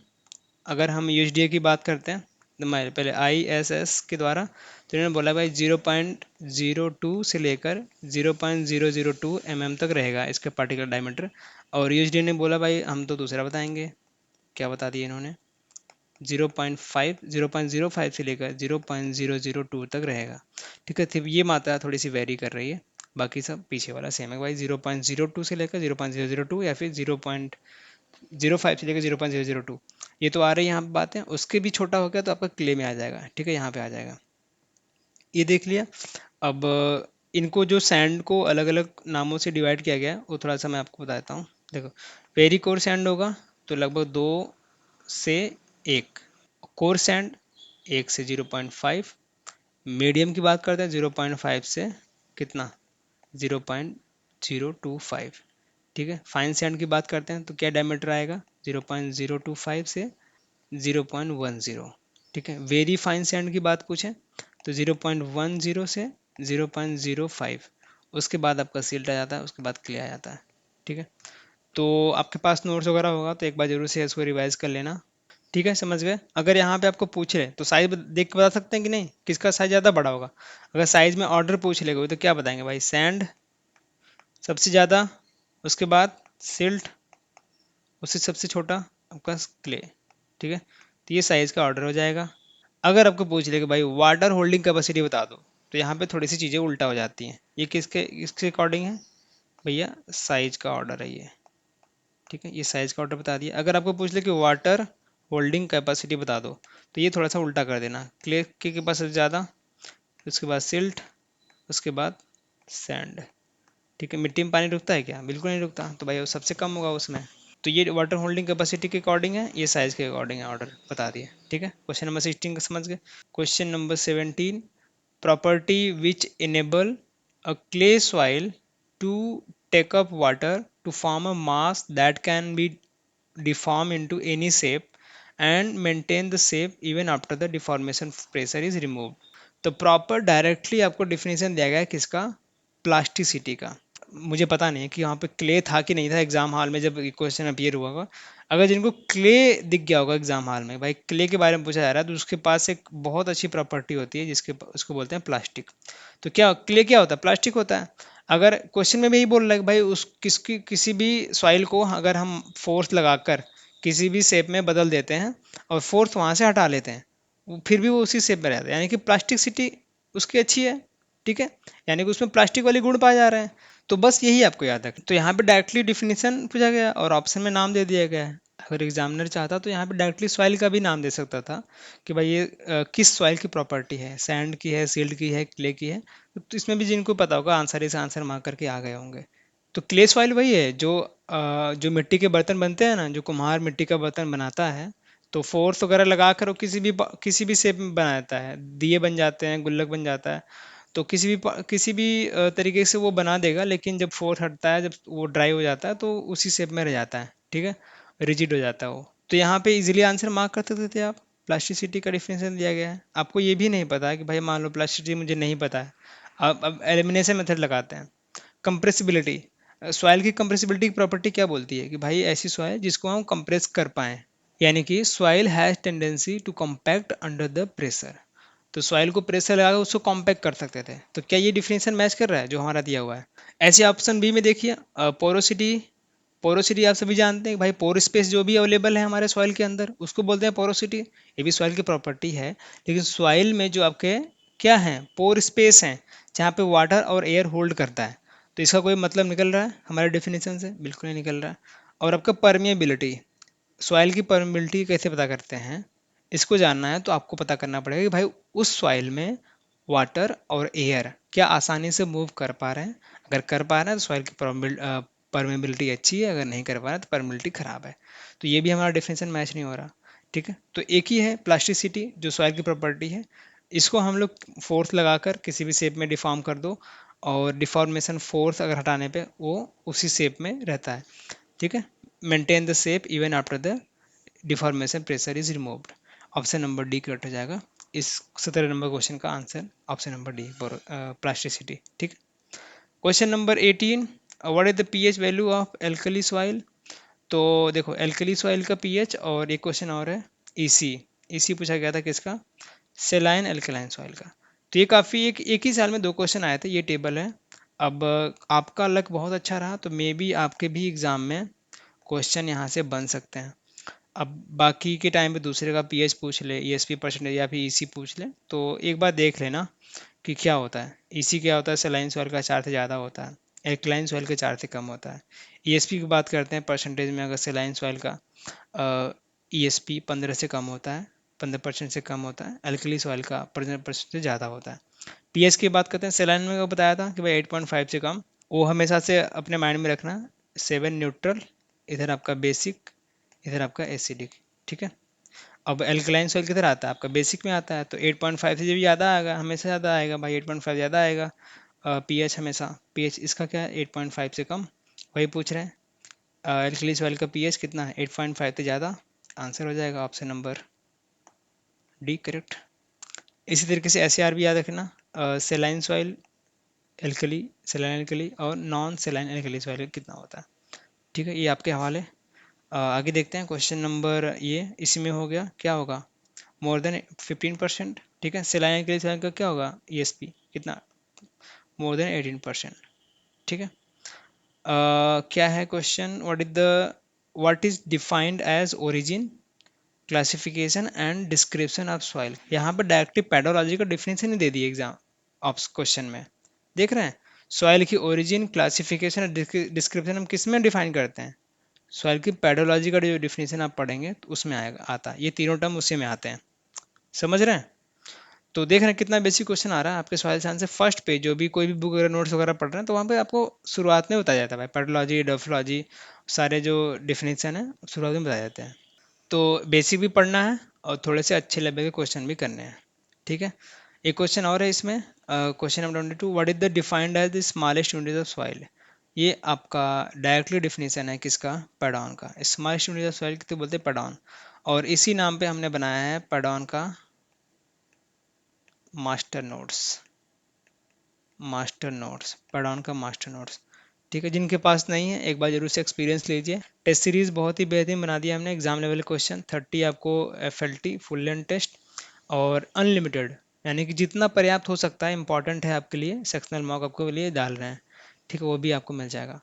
अगर हम यूएसडीए की बात करते हैं, तो मैं पहले ISS के द्वारा, तो इन्होंने बोला भाई 0.02 से लेकर 0.002 तक रहेगा इसका पार्टिकल डायमीटर। और यूएसडीए ने बोला भाई हम तो दूसरा बताएंगे, क्या बता दिया इन्होंने, 0.5 से लेकर 0.002 तक रहेगा, ठीक है। तो ये मात्रा थोड़ी सी वेरी कर रही है, बाकी सब पीछे वाला सेम है भाई, 0.02 से लेकर 0.002, या फिर 0.05 से लेकर 0.002, ये तो आ रही है यहाँ पे बातें। उसके भी छोटा हो गया तो आपका क्ले में आ जाएगा, ठीक है, यहाँ पे आ जाएगा, ये देख लिया। अब इनको जो सैंड को अलग अलग नामों से डिवाइड किया गया है वो थोड़ा सा मैं आपको बताता हूँ। देखो वेरी कोर सैंड होगा तो लगभग 2 से 1, कोर सैंड 1 से 0.5, मीडियम की बात करते हैं 0.5 से कितना, 0.025, ठीक है। फाइन सैंड की बात करते हैं तो क्या डायमीटर आएगा, 0.025 से 0.10, ठीक है। वेरी फाइन सैंड की बात पूछें तो 0.10 से 0.05, उसके बाद आपका सिल्ट आ जाता है, उसके बाद क्ले आ जाता है, ठीक है। तो आपके पास नोट्स वगैरह होगा तो एक बार जरूर से इसको रिवाइज कर लेना, ठीक है, समझ गए। अगर यहाँ पे आपको पूछे तो साइज देख के बता सकते हैं कि नहीं, किसका साइज ज़्यादा बड़ा होगा। अगर साइज में ऑर्डर पूछ लेगा तो क्या बताएंगे भाई, सैंड सबसे ज़्यादा, उसके बाद सिल्ट, उससे सबसे छोटा आपका क्ले, ठीक है। तो ये साइज का ऑर्डर हो जाएगा। अगर आपको पूछ ले कि भाई वाटर होल्डिंग कैपेसिटी बता दो, तो यहाँ पे थोड़ी सी चीज़ें उल्टा हो जाती हैं। ये किसके इसके अकॉर्डिंग है भैया, साइज का ऑर्डर है ये, ठीक है, ये साइज का ऑर्डर बता दिया। अगर आपको पूछ ले कि वाटर होल्डिंग कैपेसिटी बता दो, तो ये थोड़ा सा उल्टा कर देना, क्ले की कैपेसिटी ज़्यादा, उसके बाद सिल्ट, उसके बाद सैंड, ठीक है। मिट्टी में पानी रुकता है क्या, बिल्कुल नहीं रुकता, तो भाई वो सबसे कम होगा उसमें। तो ये वाटर होल्डिंग कैपेसिटी के अकॉर्डिंग है, ये साइज के अकॉर्डिंग है, ऑर्डर बता दिए, ठीक है। क्वेश्चन नंबर 16 का समझ गए। Question number 17, property which enable a clay soil to take up water to form a mass that can be deformed into any shape and maintain the shape even after the deformation pressure is removed। तो proper directly आपको definition दिया गया है किसका, plasticity का। मुझे पता नहीं है कि वहाँ पे क्ले था कि नहीं था एग्जाम हॉल में जब क्वेश्चन अपीयर हुआ होगा। अगर जिनको क्ले दिख गया होगा एग्जाम हॉल में, भाई क्ले के बारे में पूछा जा रहा है, तो उसके पास एक बहुत अच्छी प्रॉपर्टी होती है जिसके उसको बोलते हैं प्लास्टिक। तो क्या क्ले क्या होता है, प्लास्टिक होता है। अगर क्वेश्चन में भी यही बोल रहा है कि भाई उस किसकी किसी भी सॉइल को अगर हम फोर्स लगाकर किसी भी शेप में बदल देते हैं और फोर्स वहाँ से हटा लेते हैं, फिर भी वो उसी शेप में रहता है, यानी कि प्लास्टिसिटी उसकी अच्छी है, ठीक है। यानी कि उसमें प्लास्टिक वाले गुण पाए जा रहे हैं। तो बस यही आपको याद है। तो यहाँ पे डायरेक्टली डिफिनीशन पूछा गया और ऑप्शन में नाम दे दिया गया है। अगर एग्जामिनर चाहता तो यहाँ पे डायरेक्टली सॉइल का भी नाम दे सकता था कि भाई ये किस सॉइल की प्रॉपर्टी है, सैंड की है, सिल्ट की है, क्ले की है। तो इसमें भी जिनको पता होगा आंसर इस आंसर मार करके आ गए होंगे। तो क्ले सॉइल वही है जो जो मिट्टी के बर्तन बनते हैं ना, जो कुम्हार मिट्टी का बर्तन बनाता है, तो फोर्स वगैरह लगा कर वो किसी भी शेप में बनाता है, दिए बन जाते हैं, गुल्लक बन जाता है। तो किसी भी तरीके से वो बना देगा, लेकिन जब फोर्स हटता है, जब वो ड्राई हो जाता है तो उसी शेप में रह जाता है, ठीक है, रिजिड हो जाता है वो। तो यहाँ पे इजीली आंसर मार्क कर सकते थे आप। प्लास्टिसिटी का डिफिनेशन दिया गया है, आपको ये भी नहीं पता है कि भाई मान लो प्लास्टिसिटी मुझे नहीं पता है, अब एलिमिनेशन मेथड लगाते हैं। कंप्रेसिबिलिटी, सॉइल की कंप्रेसिबिलिटी की प्रॉपर्टी क्या बोलती है कि भाई ऐसी सॉइल जिसको हम कंप्रेस कर पाएँ, यानी कि soil has tendency to compact under the pressure. तो सॉइल को प्रेशर लगाकर उसको कॉम्पैक्ट कर सकते थे। तो क्या ये डिफिनेशन मैच कर रहा है जो हमारा दिया हुआ है? ऐसे ऑप्शन बी में देखिए, पोरोसिटी। पोरोसिटी आप सभी जानते हैं कि भाई पोर स्पेस जो भी अवेलेबल है हमारे सॉइल के अंदर उसको बोलते हैं पोरोसिटी। ये भी सॉइल की प्रॉपर्टी है। लेकिन सॉइल में जो आपके क्या है, पोर स्पेस हैं, जहाँ पे वाटर और एयर होल्ड करता है। तो इसका कोई मतलब निकल रहा है हमारे डेफिनेशन से? बिल्कुल नहीं निकल रहा है। और आपका परमिएबिलिटी, सॉइल की परमिबिलिटी कैसे पता करते हैं? इसको जानना है तो आपको पता करना पड़ेगा कि भाई उस सॉइल में वाटर और एयर क्या आसानी से मूव कर पा रहे हैं। अगर कर पा रहे हैं तो सॉइल की परमेबिलिटी अच्छी है, अगर नहीं कर पा रहे हैं तो परमेबिलिटी खराब है। तो ये भी हमारा डेफिनेशन मैच नहीं हो रहा। ठीक है, तो एक ही है प्लास्टिसिटी जो सॉइल की प्रॉपर्टी है। इसको हम लोग फोर्स लगाकर किसी भी शेप में डिफॉर्म कर दो, और डिफॉर्मेशन फोर्स अगर हटाने पे वो उसी शेप में रहता है। ठीक है, maintain the shape even after the deformation pressure is removed. Option number D correct हो जाएगा इस 17 नंबर क्वेश्चन का answer. Option number D plasticity. ठीक। Question number 18, what is the pH value of alkali soil? तो देखो alkali soil का pH, और एक क्वेश्चन और है ईसी। ईसी पूछा गया था किसका? सेलाइन एल्कलाइन सॉइल का। तो ये काफ़ी एक ही साल में दो क्वेश्चन आए थे, ये टेबल है। अब आपका लक बहुत अच्छा रहा तो मे बी आपके भी एग्ज़ाम में क्वेश्चन यहाँ से बन सकते हैं। अब बाकी के टाइम पे दूसरे का पीएच पूछ ले, ईएसपी परसेंटेज, या फिर ईसी पूछ ले, तो एक बार देख लेना कि क्या होता है। ईसी क्या होता है? सेलाइन सॉइल का 4 से ज़्यादा होता है, एल्कलाइन सॉइल के 4 से कम होता है। ईएसपी की बात करते हैं परसेंटेज में, अगर सेलाइन सॉइल का ईएसपी 15 से कम होता है, 15% से कम होता है, एल्कली सॉइल का 15% से ज़्यादा होता है। पीएच की बात करते हैं, सेलाइन में बताया था कि भाई 8.5 से कम। वो हमेशा से अपने माइंड में रखना। 7 न्यूट्रल, इधर आपका बेसिक, इधर आपका एसिडिक। ठीक है। अब एल्कलाइन सॉइल किधर आता है? आपका बेसिक में आता है, तो 8.5 से जब ज़्यादा आएगा, हमेशा ज़्यादा आएगा भाई, 8.5 ज़्यादा आएगा। पीएच हमेशा, पीएच इसका क्या है? 8.5 से कम। वही पूछ रहे हैं एल्कली सॉइल का पीएच कितना है? 8.5 से ज़्यादा। आंसर हो जाएगा ऑप्शन नंबर डी करेक्ट। इसी तरीके से एस भी याद रखना। सेलाइन सॉइल एल्कली, सेलाइन एल्कली और नॉन सेलाइन एल्कली सॉइल कितना होता है। ठीक है, ये आपके हवाले। आगे देखते हैं क्वेश्चन नंबर, ये इसी में हो गया, क्या होगा? More than 15%। ठीक है, सेलाइन के लिए सेलाइन का क्या होगा? ईएसपी कितना? More than 18%। ठीक है। क्या है question? What is defined as origin, classification and description of soil? यहाँ पर डायरेक्टली पेडोलॉजी का डिफिनेशन ही दे दिए एग्जाम ऑप्स क्वेश्चन में। देख रहे हैं, सॉइल की ओरिजिन, क्लासिफिकेशन और डिस्क्रिप्शन हम किस में डिफाइन करते हैं? सॉइल की पेडोलॉजी का जो डिफिनेशन आप पढ़ेंगे तो उसमें आएगा, आता है। ये तीनों टर्म उसी में आते हैं। समझ रहे हैं? तो देख रहे हैं कितना बेसिक क्वेश्चन आ रहा है आपके सॉइल साइंस से। फर्स्ट पे जो भी कोई भी बुक वगैरह नोट्स वगैरह पढ़ रहे हैं तो वहाँ पे आपको शुरुआत में बताया जाता है भाई, पेडोलॉजी, डोफोलॉजी, सारे जो डिफिनेशन है शुरुआत में बताए जाते हैं। तो बेसिक भी पढ़ना है और थोड़े से अच्छे लेवल के क्वेश्चन भी करने हैं। ठीक है। एक क्वेश्चन और है इसमें, question number 22, what is the defined as the smallest unit of soil? ये आपका डायरेक्टली डिफिनेशन है किसका? पेडॉन का। स्मॉलेस्ट यूनिट ऑफ सॉइल तो बोलते हैं पेडॉन, और इसी नाम पे हमने बनाया है पेडॉन का मास्टर नोट्स। मास्टर नोट्स, पेडॉन का मास्टर नोट्स। ठीक है, जिनके पास नहीं है एक बार जरूर से एक्सपीरियंस लीजिए। टेस्ट सीरीज बहुत ही बेहतरीन बना दिया हमने। एग्जाम लेवल क्वेश्चन 30 आपको एफएलटी फुल लेंथ टेस्ट, और अनलिमिटेड, यानी कि जितना पर्याप्त हो सकता है इंपॉर्टेंट है आपके लिए, सेक्शनल मॉक आपके लिए डाल रहे हैं। ठीक है, वो भी आपको मिल जाएगा।